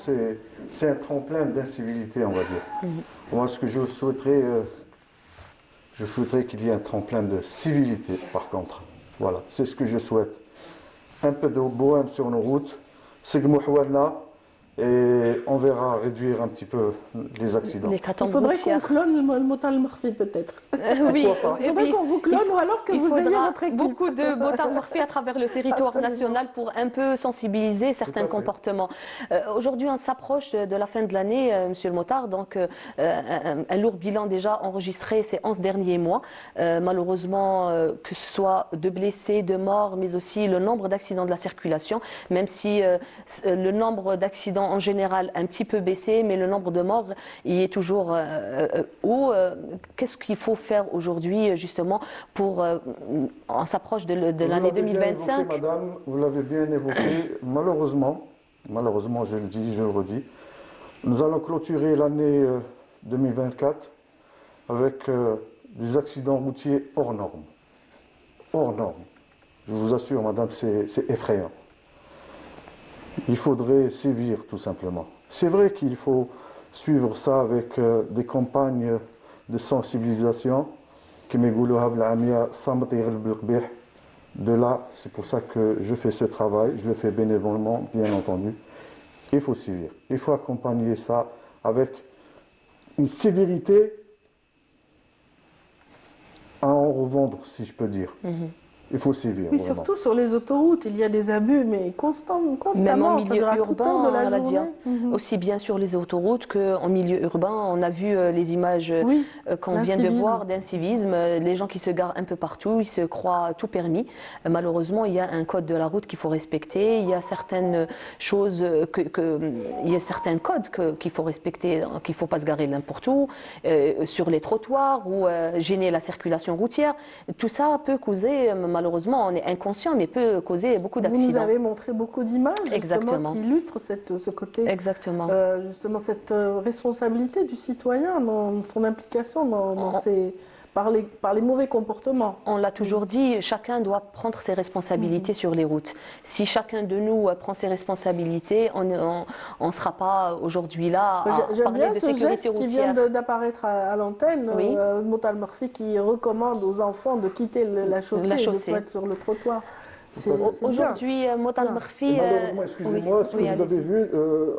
N: c'est un tremplin d'incivilité, on va dire. Moi, ce que je souhaiterais qu'il y ait un tremplin de civilité, par contre. Voilà, c'est ce que je souhaite. Un peu de bohème sur nos routes, c'est que et on verra réduire un petit peu les accidents.
M: Les
A: Il faudrait qu'on clone le Motal Morfi peut-être.
M: Oui,
A: il faudrait qu'on vous clone ou alors que vous ayez votre équipe.
M: Beaucoup de Motal Morfi à travers le territoire national pour un peu sensibiliser certains comportements. Aujourd'hui, on s'approche de la fin de l'année, Monsieur le Motard, donc un lourd bilan déjà enregistré ces 11 derniers mois. Malheureusement, que ce soit de blessés, de morts, mais aussi le nombre d'accidents de la circulation, même si le nombre d'accidents en général un petit peu baissé, mais le nombre de morts il est toujours haut. Qu'est-ce qu'il faut faire aujourd'hui justement pour on s'approche de l'année 2025?
N: Madame, vous l'avez bien évoqué. Malheureusement, je le dis, je le redis, nous allons clôturer l'année 2024 avec des accidents routiers hors normes. Hors normes. Je vous assure, madame, c'est effrayant. Il faudrait sévir tout simplement. C'est vrai qu'il faut suivre ça avec des campagnes de sensibilisation. De là, c'est pour ça que je fais ce travail, je le fais bénévolement, bien entendu. Il faut suivre. Il faut accompagner ça avec une sévérité à en revendre, si je peux dire. Il faut sévir.
A: Oui,
N: vraiment.
A: surtout sur les autoroutes, il y a des abus, mais constamment.
M: Même en milieu
A: c'est-à-dire à tout
M: urbain,
A: temps de la
M: on l'a dit,
A: journée.
M: aussi bien sur les autoroutes qu'en milieu urbain. On a vu les images qu'on vient de
A: l'incivisme.
M: voir d'incivisme, les gens qui se garent un peu partout, ils se croient tout permis. Malheureusement, il y a un code de la route qu'il faut respecter, il y a certaines choses, il y a certains codes qu'il faut respecter, qu'il ne faut pas se garer n'importe où, sur les trottoirs ou gêner la circulation routière. Tout ça peut causer, malheureusement, on est inconscient, mais peut causer beaucoup d'accidents.
A: Vous nous avez montré beaucoup d'images
M: Exactement.
A: qui illustrent ce côté,
M: Exactement.
A: justement cette responsabilité du citoyen dans son implication par les mauvais comportements.
M: On l'a toujours dit, chacun doit prendre ses responsabilités sur les routes. Si chacun de nous prend ses responsabilités, on ne sera pas aujourd'hui là à
A: J'aime
M: parler
A: bien
M: de
A: ce
M: sécurité
A: geste qui vient
M: routière.
A: d'apparaître à l'antenne,
M: Oui.
A: Motal Morfi qui recommande aux enfants de quitter la chaussée et de se mettre sur le trottoir.
M: Aujourd'hui, Motal Morfi...
N: Malheureusement, excusez-moi, ce que vous avez vu,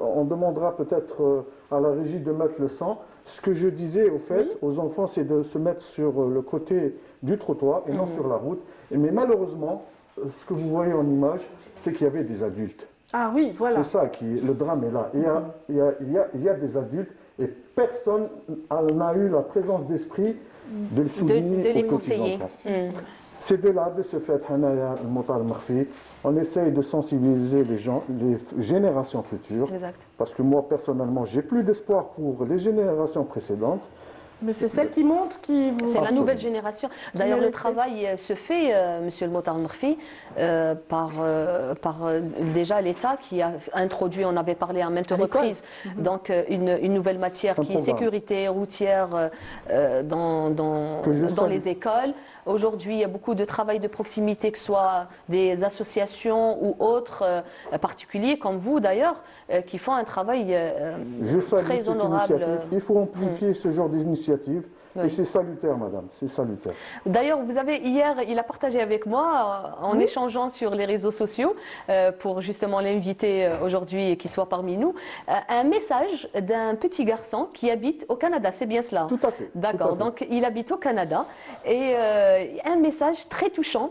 N: on demandera peut-être à la régie de mettre le son. Ce que je disais au fait aux enfants, c'est de se mettre sur le côté du trottoir et non sur la route. Mais malheureusement, ce que vous voyez en image, c'est qu'il y avait des adultes.
A: Ah oui, voilà.
N: C'est ça le drame est là. Il y a des adultes et personne n'a eu la présence d'esprit de le souligner
M: de les
N: aux petits
M: conseiller.
N: enfants. C'est de là, de ce fait, Motal Morfi, on essaye de sensibiliser les gens, les générations futures.
M: Exact.
N: Parce que moi, personnellement, j'ai plus d'espoir pour les générations précédentes.
A: Mais c'est celle qui monte qui vous...
M: C'est la nouvelle génération. D'ailleurs, le
A: mériterait.
M: travail se fait, Monsieur le Motar Murphy, par déjà l'État qui a introduit, on avait parlé à maintes reprises, donc une nouvelle matière qui est sécurité routière dans les écoles. Aujourd'hui, il y a beaucoup de travail de proximité, que ce soit des associations ou autres particuliers, comme vous d'ailleurs, qui font un travail
N: Je salue
M: très
N: cette
M: honorable.
N: initiative. Il faut amplifier ce genre d'initiative.
M: Oui.
N: Et c'est salutaire, madame, c'est salutaire.
M: D'ailleurs, vous avez hier, il a partagé avec moi, en échangeant sur les réseaux sociaux, pour justement l'inviter aujourd'hui et qu'il soit parmi nous, un message d'un petit garçon qui habite au Canada. C'est bien cela?
N: Tout à fait.
M: D'accord. Donc, il habite au Canada et un message très touchant.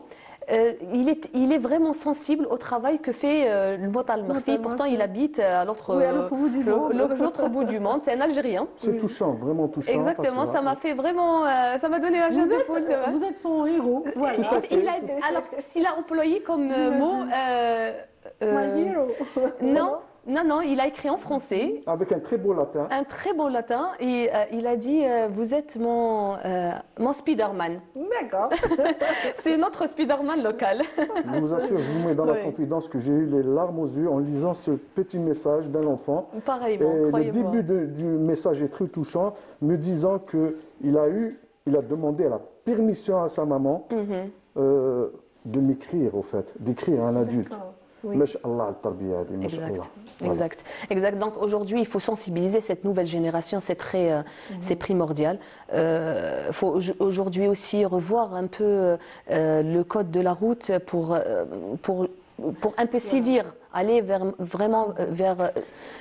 M: Il est vraiment sensible au travail que fait le Motar Murphy. Pourtant, il habite à l'autre
A: bout du monde.
M: l'autre bout du monde. C'est un Algérien.
N: C'est touchant, vraiment touchant.
M: Exactement,
N: parce que,
M: ça m'a fait vraiment, ça m'a donné la chair de poule.
A: Vous êtes son héros. Voilà.
M: Alors, s'il a employé comme mot...
A: My hero.
M: Non, il a écrit en français.
N: Avec un très beau latin.
M: Un très beau latin. Et il a dit vous êtes mon Spider-Man.
A: D'accord.
M: C'est notre Spider-Man local.
N: Je vous assure, je vous mets dans la confidence que j'ai eu les larmes aux yeux en lisant ce petit message d'un enfant.
M: Pareillement,
N: et le
M: croyez-moi.
N: début du message est très touchant, me disant qu'il a demandé la permission à sa maman de m'écrire, au fait, d'écrire à un adulte.
M: Oui. Exact. Donc aujourd'hui, il faut sensibiliser cette nouvelle génération, c'est primordial. Il faut aujourd'hui aussi revoir un peu le code de la route pour un peu sévir, aller vraiment vers...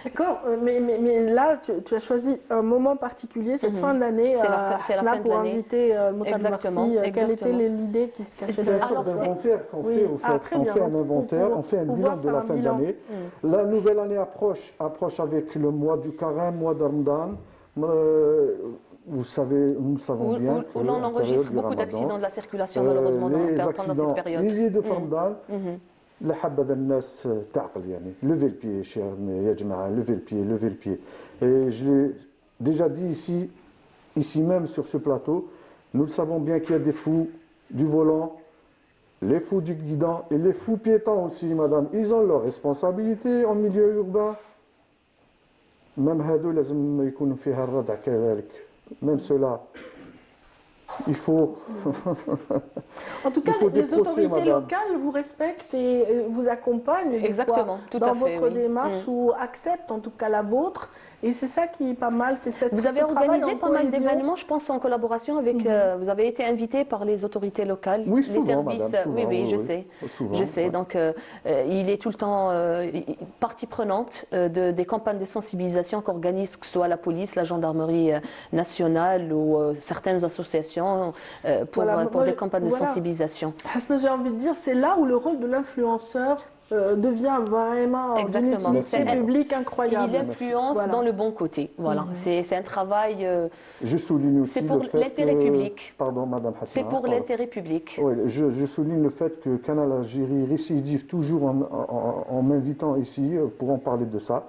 A: D'accord, mais là, tu as choisi un moment particulier, cette fin d'année,
M: c'est la fin
A: pour inviter le Motar Murphy. Quelle était l'idée qui se cachait
N: C'est une sorte d'inventaire qu'on fait, au fait. On fait un inventaire, on fait un bilan de la fin d'année. La nouvelle année approche avec le mois du carême, mois de Ramadan. Vous savez, nous savons bien
M: où l'on enregistre beaucoup d'accidents de la circulation, malheureusement, pendant cette période.
N: Les idées de Ramadan, la habba الناس تعقل يعني. Levez le pied, cher يا جماعة, levez le pied. Et je l'ai déjà dit ici même sur ce plateau, nous le savons bien qu'il y a des fous du volant, les fous du guidon et les fous piétons aussi, madame. Ils ont leurs responsabilités en milieu urbain. Même هادو لازم يكون فيها الردع كذلك. Même cela. Il faut.
A: En tout cas, les autorités locales vous respectent et vous accompagnent dans votre démarche ou acceptent en tout cas la vôtre. Et c'est ça qui est pas mal, c'est cette.
M: Vous avez organisé pas mal d'événements, je pense, en collaboration avec. Vous avez été invité par les autorités locales,
N: oui,
M: les
N: souvent,
M: services.
N: Madame, souvent,
M: oui, je sais.
N: Souvent,
M: je sais. Donc, il est tout le temps partie prenante des campagnes de sensibilisation qu'organisent, que ce soit la police, la gendarmerie nationale ou certaines associations pour des campagnes de sensibilisation.
A: J'ai envie de dire, c'est là où le rôle de l'influenceur devient vraiment d'une utilité publique incroyable.
M: Il influence dans le bon côté. Voilà. C'est un travail.
N: Je souligne aussi
M: c'est pour l'intérêt public.
N: Pardon, Madame Hassana.
M: C'est pour l'intérêt public.
N: Oui, je souligne le fait que Canal Algérie récidive toujours en m'invitant ici pour en parler de ça.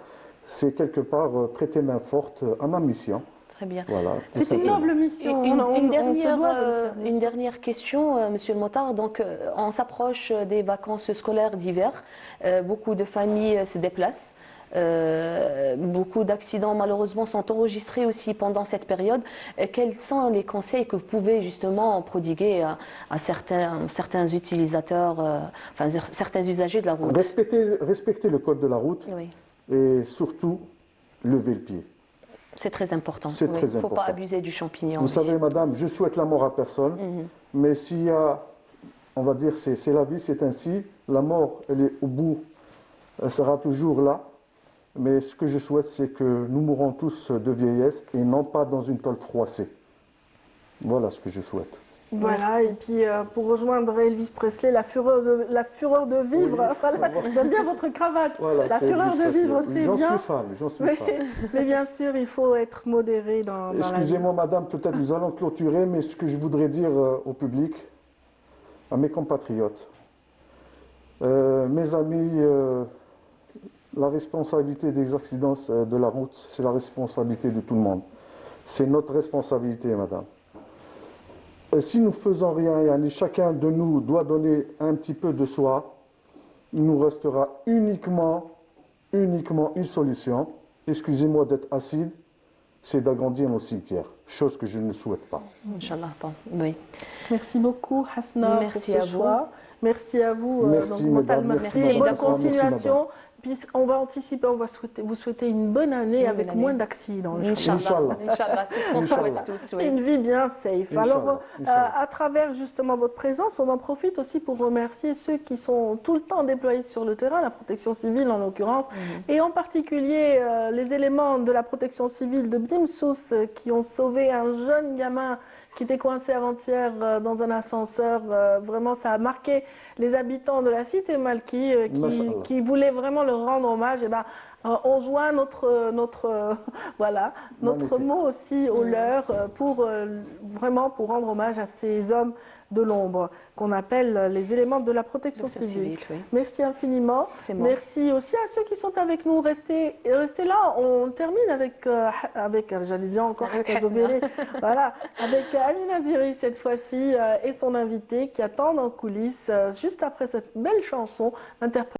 N: C'est quelque part prêter main forte à ma mission.
M: Très bien.
N: Voilà,
A: c'est une noble mission.
M: Une dernière question, Monsieur le Motar. Donc, on s'approche des vacances scolaires d'hiver. Beaucoup de familles se déplacent. Beaucoup d'accidents, malheureusement, sont enregistrés aussi pendant cette période. Quels sont les conseils que vous pouvez justement prodiguer à certains utilisateurs, certains usagers de la route?
N: Respecter le code de la route et surtout lever le pied.
M: C'est très important.
N: C'est très important.
M: Il ne faut pas abuser du champignon.
N: Vous savez, madame, je souhaite la mort à personne, mais s'il y a, on va dire, c'est la vie, c'est ainsi, la mort, elle est au bout, elle sera toujours là, mais ce que je souhaite, c'est que nous mourrons tous de vieillesse et non pas dans une tôle froissée. Voilà ce que je souhaite.
A: Voilà, et puis pour rejoindre Elvis Presley, la fureur de vivre. Oui, voilà. J'aime bien votre cravate.
N: Voilà,
A: la fureur de vivre, c'est bien.
N: J'en suis fan.
A: Mais bien sûr, il faut être modéré dans
N: Excusez-moi, madame, peut-être nous allons clôturer, mais ce que je voudrais dire au public, à mes compatriotes, mes amis, la responsabilité des accidents de la route, c'est la responsabilité de tout le monde. C'est notre responsabilité, madame. Et si nous ne faisons rien, yani chacun de nous doit donner un petit peu de soi, il nous restera uniquement une solution, excusez-moi d'être acide, c'est d'agrandir nos cimetières, chose que je ne souhaite pas.
M: Inch'Allah, bon, oui.
A: Merci beaucoup, Hasna,
M: Merci
A: pour
M: à
A: ce
M: vous.
A: choix. Merci à vous,
N: Merci,
A: donc, Montal
N: mesdames,
A: Marti,
N: merci,
A: et bonne
N: madame.
A: continuation. Puis on va anticiper, on va vous souhaiter une bonne année
M: Une
A: avec
M: bonne année.
A: moins d'accidents.
M: Inch'Allah, Inch'Allah, c'est ce qu'on souhaite tous. Oui.
A: Une vie bien safe.
N: Inch'Allah,
A: Alors,
N: Inch'Allah.
A: à travers justement votre présence, on en profite aussi pour remercier ceux qui sont tout le temps déployés sur le terrain, la protection civile en l'occurrence, et en particulier les éléments de la protection civile de Bimsous qui ont sauvé un jeune gamin qui était coincé avant-hier dans un ascenseur. Vraiment, ça a marqué les habitants de la cité Malki qui voulaient vraiment leur rendre hommage. Et ben, on joint voilà, notre mot aussi au leur pour vraiment pour rendre hommage à ces hommes de l'ombre qu'on appelle les éléments de la protection civile.
M: Oui.
A: Merci infiniment.
M: C'est moi.
A: Merci aussi à ceux qui sont avec nous. Restez là. On termine avec j'allais dire encore voilà, avec Amina Ziri cette fois-ci et son invité qui attendent en coulisses juste après cette belle chanson interprétée.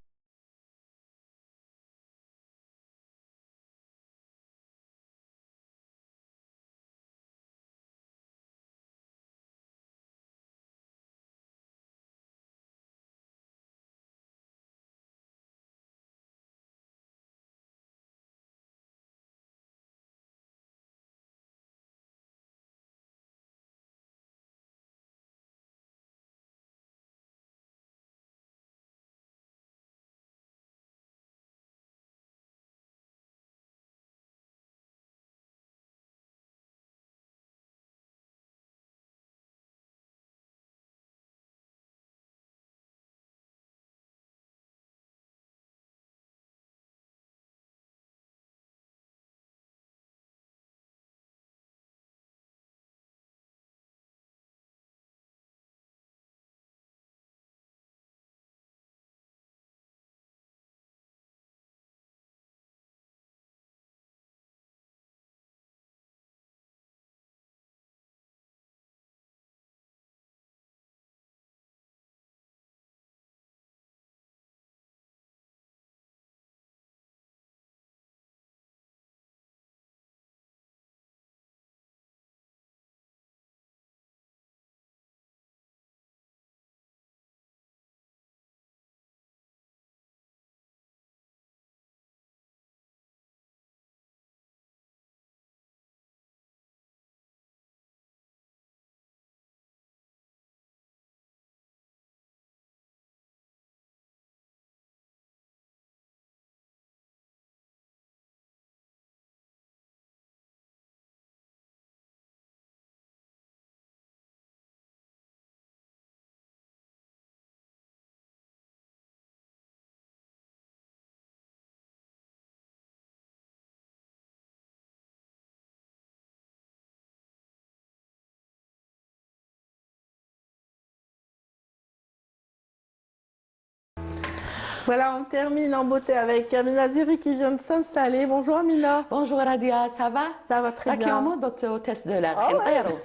A: Voilà, on termine en beauté avec Amina Ziri qui vient de s'installer. Bonjour Amina.
O: Bonjour Radia, ça va?
A: Ça va très bien.
O: Qui est hôtesse de l'air.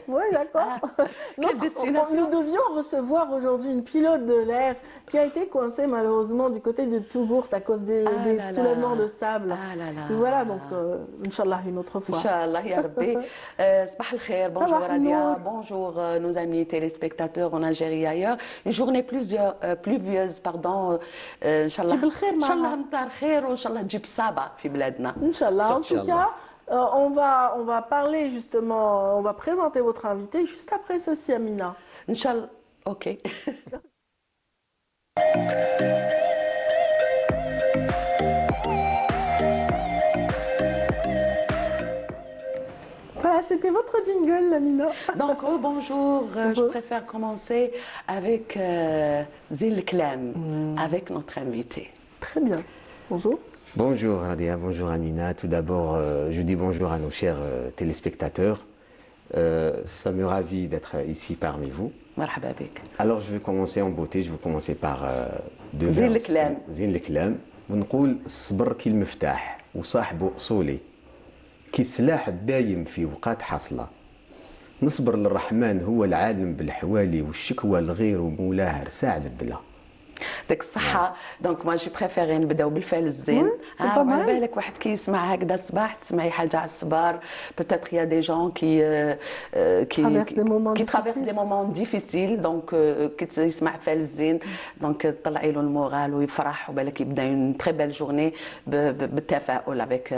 A: Oui, d'accord. Nous devions recevoir aujourd'hui une pilote de l'air qui a été coincée malheureusement du côté de Tougourt à cause des soulèvements de sable. Et voilà, donc Inch'Allah une autre fois.
O: Inch'Allah, ya Rabbi. Sabah al-khair, bonjour Radia, bonjour nos amis téléspectateurs en Algérie et ailleurs. Une journée pluvieuse, pardon. Inch'Allah. Inch'Allah نمطر خير وإن شاء الله تجيب صابة في بلادنا.
A: Inch'Allah. En tout cas, on va parler justement, on va présenter votre invité juste après ceci, Amina.
O: Inch'Allah. Ok.
A: Voilà, c'était votre jingle, Amina.
O: Donc, bonjour. Je préfère commencer avec Zil Klam, avec notre invité.
A: Très bien. Bonjour.
P: Bonjour Radia, bonjour Amina. Tout d'abord, je dis bonjour à nos chers téléspectateurs. Ça me ravit d'être ici parmi vous.
O: Marhaba bik.
P: Alors, je vais commencer en beauté. Je vais commencer par deux
O: زين
P: vers.
O: الكلام.
P: زين الكلام. ونقول الصبر كي المفتاح وصاحبه أصولي. كي السلاح الدايم في وقات حاصله نصبر للرحمن هو العالم بالحوالي والشكوى الغير ومولاه رساع للدلا.
O: يعطيك الصحة. دونك ما جو بريفيري نبداو بالفعل الزين. على بالك واحد كي يسمع هكذا الصباح تسمعي حاجة على الصبار بوتيتر يا دي جون كي ترافيرس دي مومون ديفيسيل دونك كي يسمع فعل الزين دونك تطلعي له المورال ويفرح وبالك يبدا اون تري بيل جورني بالتفاؤل افيك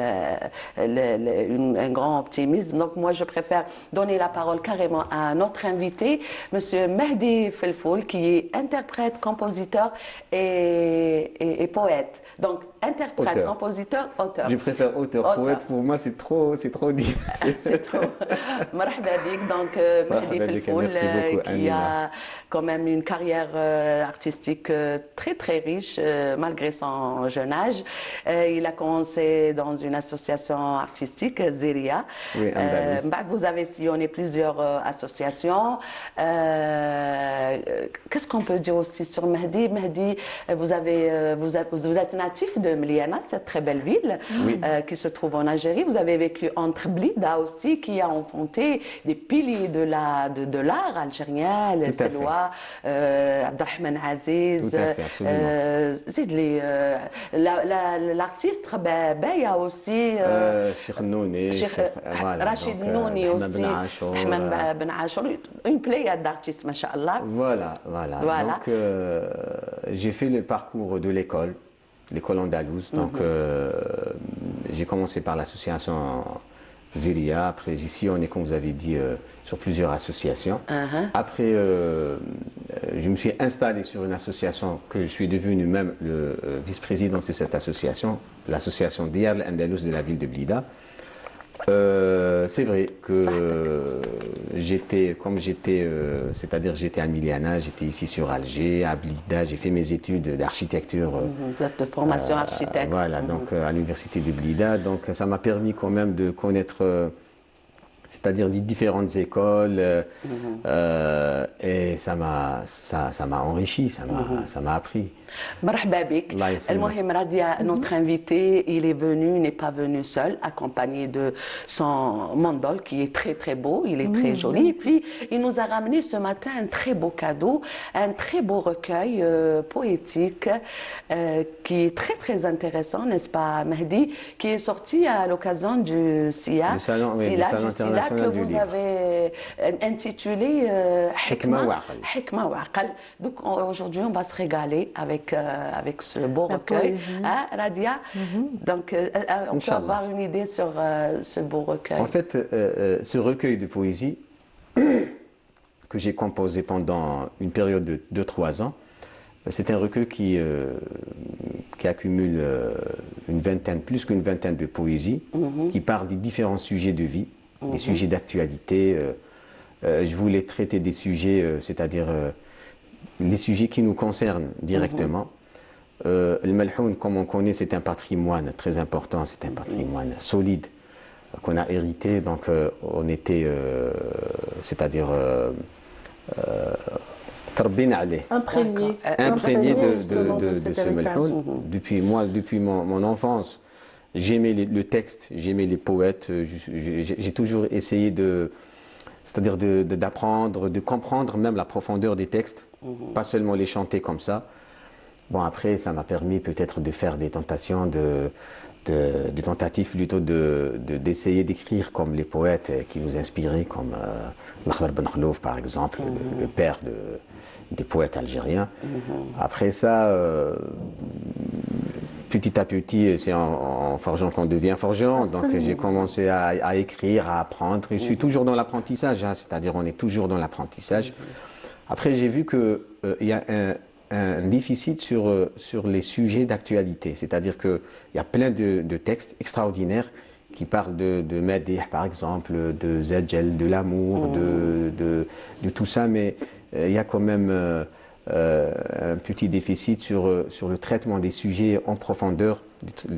O: un grand optimisme. Donc moi je préfère donner la parole carrément à notre invité, monsieur Mehdi Felfoul, qui est interprète, compositeur et poète. Donc, interprète, auteur. Compositeur, auteur.
P: Je préfère auteur. Poète, pour moi, c'est trop dit.
O: C'est trop. Marhaba bik, donc Mehdi Felfoul, qui a quand même une carrière artistique très très riche, malgré son jeune âge. Il a commencé dans une association artistique, Ziria.
P: Oui,
O: vous avez sillonné plusieurs associations. Qu'est-ce qu'on peut dire aussi sur Mehdi? Mehdi, vous êtes natif de Mliana, cette très belle ville qui se trouve en Algérie. Vous avez vécu entre Blida aussi, qui a enfanté des piliers de l'art algérien, les Selwa, Abdelrahman Aziz.
P: Tout à fait, absolument.
O: L'artiste Baya aussi.
P: Cheikh Nouni,
O: Rachid Nouni aussi. Ahmed Ben Achour. Une pléiade d'artistes, masha'Allah.
P: Voilà. Donc, j'ai fait le parcours de l'école andalouse. Donc, j'ai commencé par l'association Ziria. Après, ici, on est, comme vous avez dit, sur plusieurs associations. Après, je me suis installé sur une association que je suis devenu même le vice-président de cette association, l'association Diyar al-Andalous de la ville de Blida. C'est vrai que c'est-à-dire j'étais à Miliana, j'étais ici sur Alger, à Blida, j'ai fait mes études d'architecture.
O: Vous êtes de formation architecte.
P: Voilà, donc à l'université de Blida, donc ça m'a permis quand même de connaître, c'est-à-dire les différentes écoles, et ça m'a enrichi, ça m'a appris.
O: Marhaba bik. المهم Radia, notre invité, il est venu, n'est pas venu seul, accompagné de son mandol qui est très très beau, il est très joli. Et puis il nous a ramené ce matin un très beau cadeau, un très beau recueil poétique qui est très très intéressant, n'est-ce pas Mehdi, qui est sorti à l'occasion du SIA,
P: Salon international
O: que vous avez intitulé Hikma wa Aql. Donc aujourd'hui on va se régaler avec ce beau recueil, hein, Radia. Donc, on peut avoir une idée sur ce beau recueil.
P: En fait, ce recueil de poésie que j'ai composé pendant une période de 2-3 ans, c'est un recueil qui accumule plus qu'une vingtaine de poésies, qui parlent des différents sujets de vie, des sujets d'actualité. Je voulais traiter des sujets, c'est-à-dire les sujets qui nous concernent directement. Le Malhoun, comme on connaît, c'est un patrimoine très important, c'est un patrimoine solide qu'on a hérité. Donc on était, c'est-à-dire imprégné de ce Malhoun. Depuis mon enfance, j'aimais le texte, j'aimais les poètes. J'ai toujours essayé c'est-à-dire d'apprendre, de comprendre même la profondeur des textes, pas seulement les chanter comme ça. Bon, après, ça m'a permis peut-être de faire des tentations, des tentatives plutôt d'essayer d'écrire comme les poètes qui nous inspiraient, comme Mahmoud Ben Khlouf, par exemple, le père des poètes algériens. Après ça, petit à petit, c'est en forgeant qu'on devient forgeant. Donc j'ai commencé à écrire, à apprendre. Et je suis toujours dans l'apprentissage, hein, c'est-à-dire on est toujours dans l'apprentissage. Après, j'ai vu qu'il y a un déficit sur les sujets d'actualité. C'est-à-dire qu'il y a plein de textes extraordinaires qui parlent de Madih, par exemple, de Zajjal, de l'amour, de tout ça, mais il y a quand même un petit déficit sur le traitement des sujets en profondeur,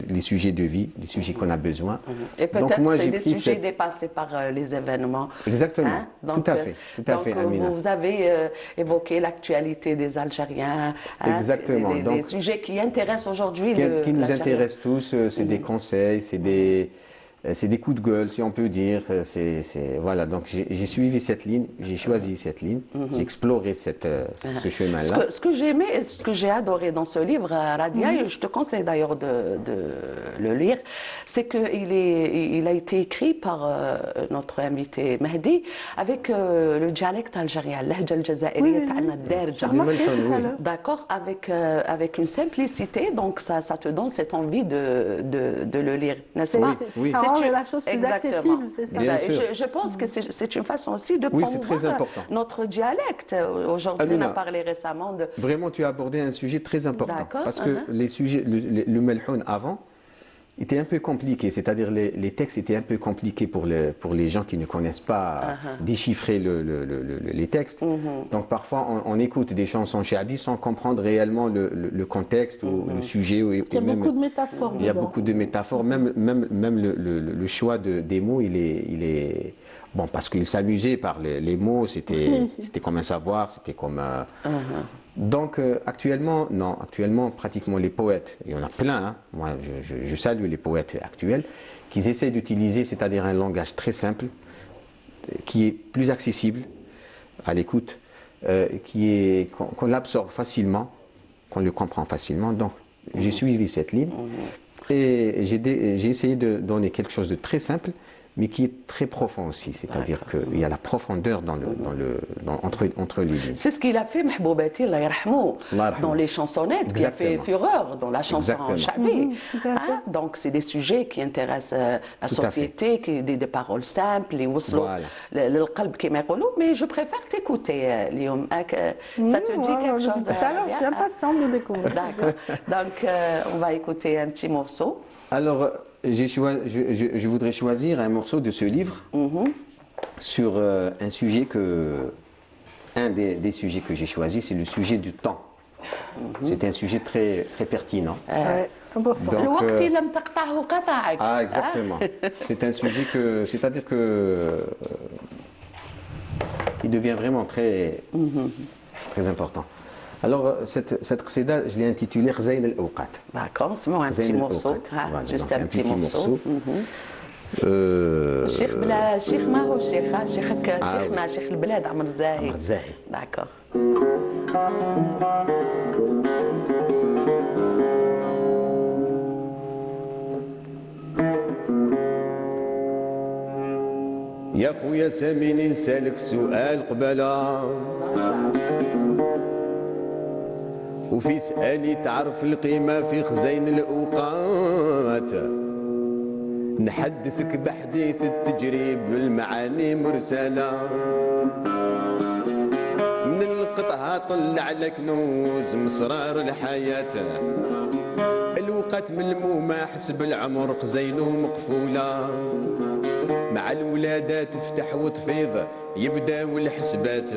P: les sujets de vie, les sujets qu'on a besoin.
O: Et peut-être c'est des sujets dépassés par les événements.
P: Exactement, hein? Donc, tout à fait, Amina.
O: Vous avez évoqué l'actualité des Algériens.
P: Exactement.
O: Les sujets qui intéressent aujourd'hui
P: qui nous intéressent tous, c'est des conseils, c'est c'est des coups de gueule, si on peut dire. Voilà, donc j'ai suivi cette ligne, j'ai choisi cette ligne, j'ai exploré ce chemin-là.
O: Ce que j'ai aimé et ce que j'ai adoré dans ce livre, Radia, et je te conseille d'ailleurs de le lire, c'est qu'il a été écrit par notre invité Mehdi avec le dialecte algérien, l'Hadja al-Jazairiyya ta'na Derja. D'accord, avec une simplicité, donc ça te donne cette envie de le lire, n'est-ce pas?
A: Ça rend la chose plus accessible, c'est ça.
O: Je pense que c'est une façon aussi de promouvoir notre dialecte. Aujourd'hui, on a parlé récemment de...
P: Vraiment, tu as abordé un sujet très important. Parce que les sujets, le melhoun avant, était un peu compliqué, c'est-à-dire les textes étaient un peu compliqués pour les gens qui ne connaissent pas déchiffrer les textes. Donc parfois on écoute des chansons chabi sans comprendre réellement le contexte ou le sujet.
A: Il y a beaucoup de métaphores.
P: Il y a beaucoup de métaphores, même le choix des mots, il est bon, parce qu'il s'amusait par les mots, c'était comme un savoir, c'était comme... Donc actuellement, pratiquement les poètes, il y en a plein, hein. Moi je salue les poètes actuels, qui essaient d'utiliser, c'est-à-dire un langage très simple, qui est plus accessible à l'écoute, qu'on l'absorbe facilement, qu'on le comprend facilement. Donc j'ai suivi cette ligne et j'ai essayé de donner quelque chose de très simple, mais qui est très profond aussi, c'est-à-dire qu'il y a la profondeur entre les lignes.
O: C'est ce qu'il a fait, Mahboubati, Allah yarhamou, dans les chansonnettes, qui a fait fureur dans la chanson chabi. Donc c'est des sujets qui intéressent la société, des paroles simples, et le qalb qui m'écolou, mais je préfère t'écouter, Lioum. Ça te dit quelque chose?
A: Tout à l'heure, je suis impatiente de découvrir.
O: D'accord. Donc on va écouter un petit morceau.
P: Alors, je voudrais choisir un morceau de ce livre sur un sujet un des sujets que j'ai choisi, c'est le sujet du temps. C'est un sujet très, très pertinent. Donc, exactement. C'est un sujet c'est-à-dire il devient vraiment très, très important. Alors, cette qsida, je l'ai intitulée Khzayn al-Awqat.
O: D'accord, c'est un petit morceau. Juste un petit morceau. Cheikh Maho, Cheikhna, Cheikh al-Blad, Amr Zahi. D'accord.
Q: يا خويا ساميني نسالك سؤال قبلا وفي سؤالي تعرف القيمة في خزين الأوقات نحدثك بحديث التجريب بالمعاني مرسلة من القطعة طلع لك كنوز مسرار الحياة الوقت ملمومة حسب العمر خزينه مقفولة مع الولادة تفتح وتفيض يبداو الحسبات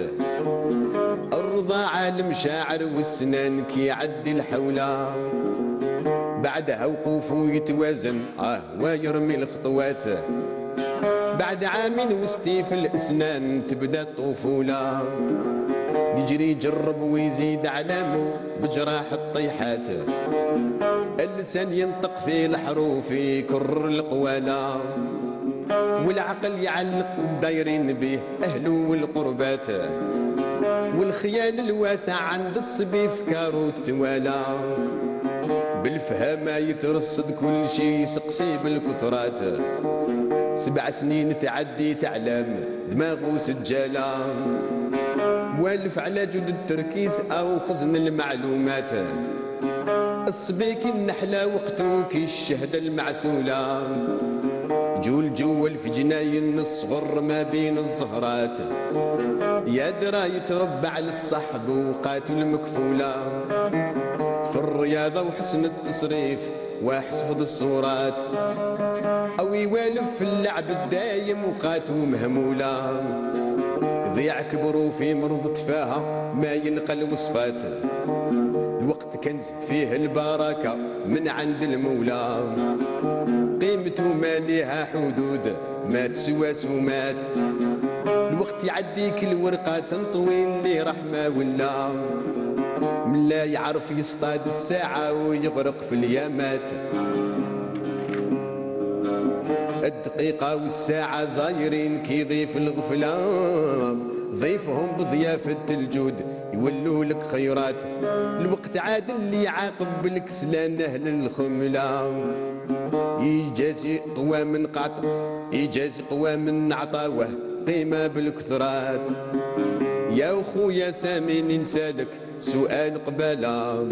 Q: الرضاعة المشاعر والسنان كي يعدي الحولة بعدها وقوفو يتوازن ويرمي الخطوات بعد عامين وستي في الأسنان تبدا الطفولة يجري يجرب ويزيد علامه بجراح الطيحات اللسان ينطق في الحروف يكرر القوالة والعقل يعلق الدايرين به أهله والقربات والخيال الواسع عند الصبي فكارو تتوالى بالفهامة يترصد كل شي يسقسي بالكثرات 7 سنين تعدي تعلم دماغه سجالة والف على جود التركيز أو خزن المعلومات الصبي كي النحلة وقتو كي الشهدة المعسولة جول جول في جناين الصغر ما بين الزهرات يا درا يتربع للصحب وقاتل المكفولة في الرياضة وحسن التصريف وحسفظ الصورات أو يوالف في اللعب الدايم وقاتو مهمولة ضيع كبرو في مرض تفاهة ما يلقى الوصفات الوقت كنز فيه البركة من عند المولى قيمته ما ليها حدود ما تسوى سومات الوقت يعدي كل ورقة تنطوي اللي رحمة ولا من لا يعرف يصطاد الساعة ويغرق في اليامات الدقيقة والساعة زايرين كيضيف الغفلة ضيفهم بضيافة الجود يولوا لك خيرات الوقت عاد اللي يعاقب بالكسلان أهل الخملة يجازي قوى من قعط يجازي قوى من عطاوه قيمة بالكثرات يا خويا سامي ننسالك سؤال قبالة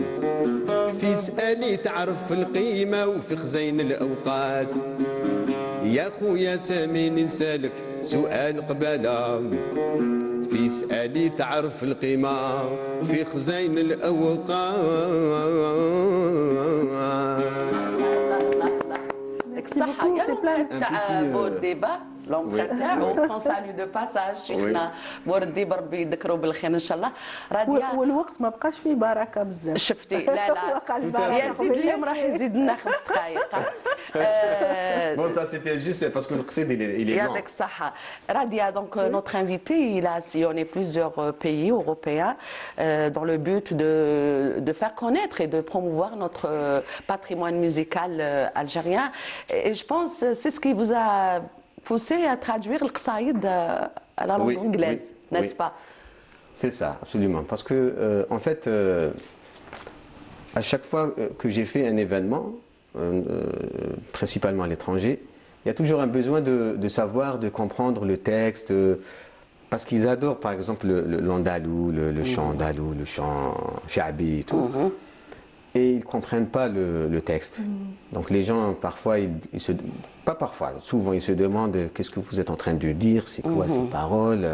Q: في سؤالي تعرف القيمة وفي خزين الأوقات يا خويا سامي ننسالك سؤال قبالة في سؤالي تعرف القيمة في خزين الأوقات
O: الصحة يا l'entrée تاع بورديبا لونغ تاعو كون سالو دو باساج شيخنا بورديبا ربي يذكروا بالخير ان شاء الله راديا
A: والوقت ما بقاش فيه بركه بزاف
O: شفتي لا يا زيد اليوم راح يزيد لنا 5 دقائق
P: Bon, ça c'était juste parce que le qsid il est long.
O: يعطيك الصحة راديا donc notre invité il a sillonné plusieurs pays européens dans le but de faire connaître et de promouvoir notre patrimoine musical algérien et je pense c'est ce qui vous a poussé à traduire le qsaïd à la langue anglaise, n'est-ce pas?
P: C'est ça, absolument. Parce que, en fait, à chaque fois que j'ai fait un événement, principalement à l'étranger, il y a toujours un besoin de savoir, de comprendre le texte, parce qu'ils adorent, par exemple, l'andalou, le chant andalou, le chant shabi et tout. Et ils ne comprennent pas le texte. Donc les gens, parfois, souvent, ils se demandent qu'est-ce que vous êtes en train de dire, c'est quoi ces paroles.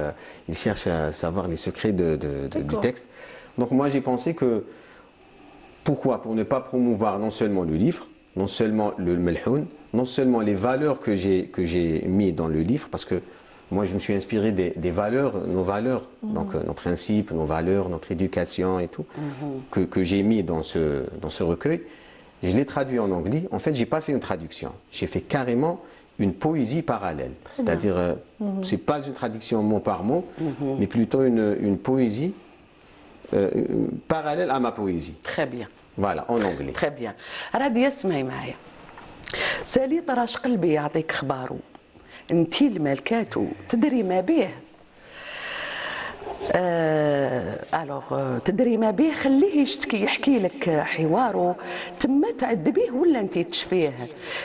P: Ils cherchent à savoir les secrets du texte. Donc moi, j'ai pensé que, pourquoi? Pour ne pas promouvoir non seulement le livre, non seulement le melhoun, non seulement les valeurs que j'ai mis dans le livre, parce que moi, je me suis inspiré des valeurs, nos valeurs, donc nos principes, nos valeurs, notre éducation et tout, que j'ai mis dans ce recueil. Je l'ai traduit en anglais. En fait, je n'ai pas fait une traduction. J'ai fait carrément une poésie parallèle. C'est-à-dire, ce n'est pas une traduction mot par mot, mais plutôt une poésie parallèle à ma poésie.
O: Très bien.
P: Voilà, en anglais.
O: Très bien. راديا اسمعي معايا. سالي طراش قلبي يعطيك خبارو. انتي الملكاتو تدري ما به تدري ما به خليه يشتكي يحكي لك حواره تما تعد به ولا انتي تشفيه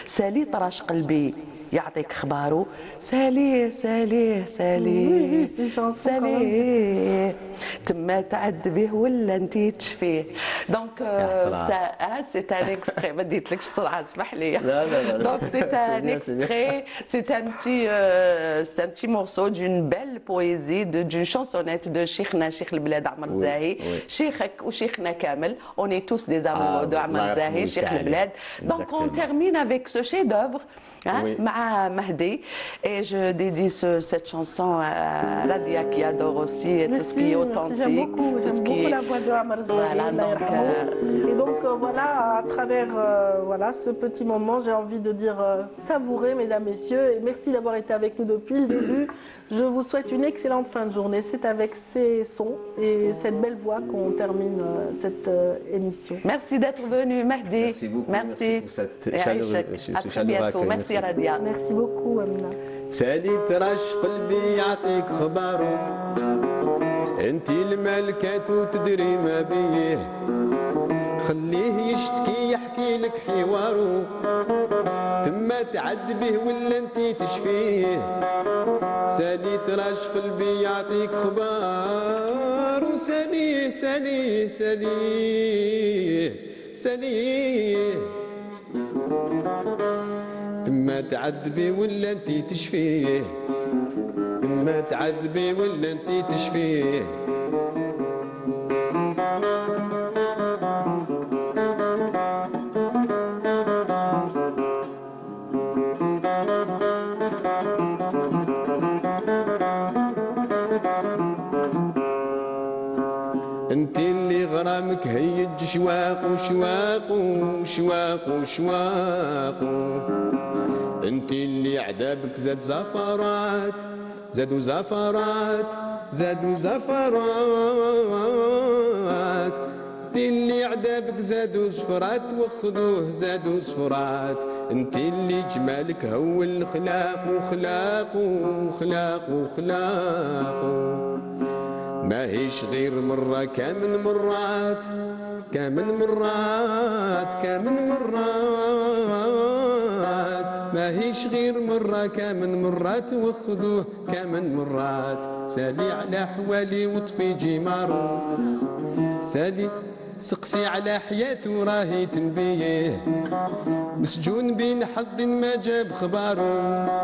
O: سالي طراش قلبي يعطيك خبارو ساليه ساليه ساليه ساليه تما تعد به ولا انتي تشفيه دونك c'est un extrait ما ديتلكش الصراحه اسمح لي donc c'est un extrait c'est un petit morceau d'une belle poésie d'une chansonnette de شيخنا شيخ البلاد عمر الزاهي شيخك وشيخنا كامل on est tous des amoureux de عمر الزاهي شيخ البلاد donc on termine avec ce chef d'œuvre مع مهدي et je dédie cette chanson à Radia qui adore aussi tout ce qui est authentique
A: j'aime beaucoup la voix de Amar Zahi et donc voilà à travers voilà ce petit moment j'ai envie de dire savourez mesdames messieurs et merci d'avoir été avec nous depuis le début. Je vous souhaite une excellente fin de journée. C'est avec ces sons et cette belle voix qu'on termine cette émission.
O: Merci d'être venu, Mehdi.
P: Merci beaucoup.
O: Merci
P: pour cette
O: à très bientôt. Merci, Radia.
A: Merci beaucoup, Amina.
Q: سالي تراش قلبي يعطيك خبارو انتي الملكات وتدري ما بيه خليه يشتكي يحكي لك حوارو تما تعد به ولا انتي تشفيه سالي تراش قلبي يعطيك خبار وساليه ساليه ساليه ساليه تما تعد بي ولا انتي تشفيه تما تعد بي ولا انتي تشفيه انتي اللي غرامك هيج شواق وشواق وشواق وشواق انتي اللي عذابك زاد زفرات زادوا زفرات زادوا زفرات انت اللي عذابك زادوا صفرات وخذوه زادوا صفرات، انت اللي جمالك هو الخلاق وخلاق وخلاق وخلاق، ماهيش غير مرة كامل مرات كامل مرات كامل مرات، ماهيش غير مرة كامل مرات وخذوه كامل مرات، سالي على حوالي وطفي جمارو، سالي سقسي على حياته راهي تنبيه، مسجون بين حظ ما جاب خبارو.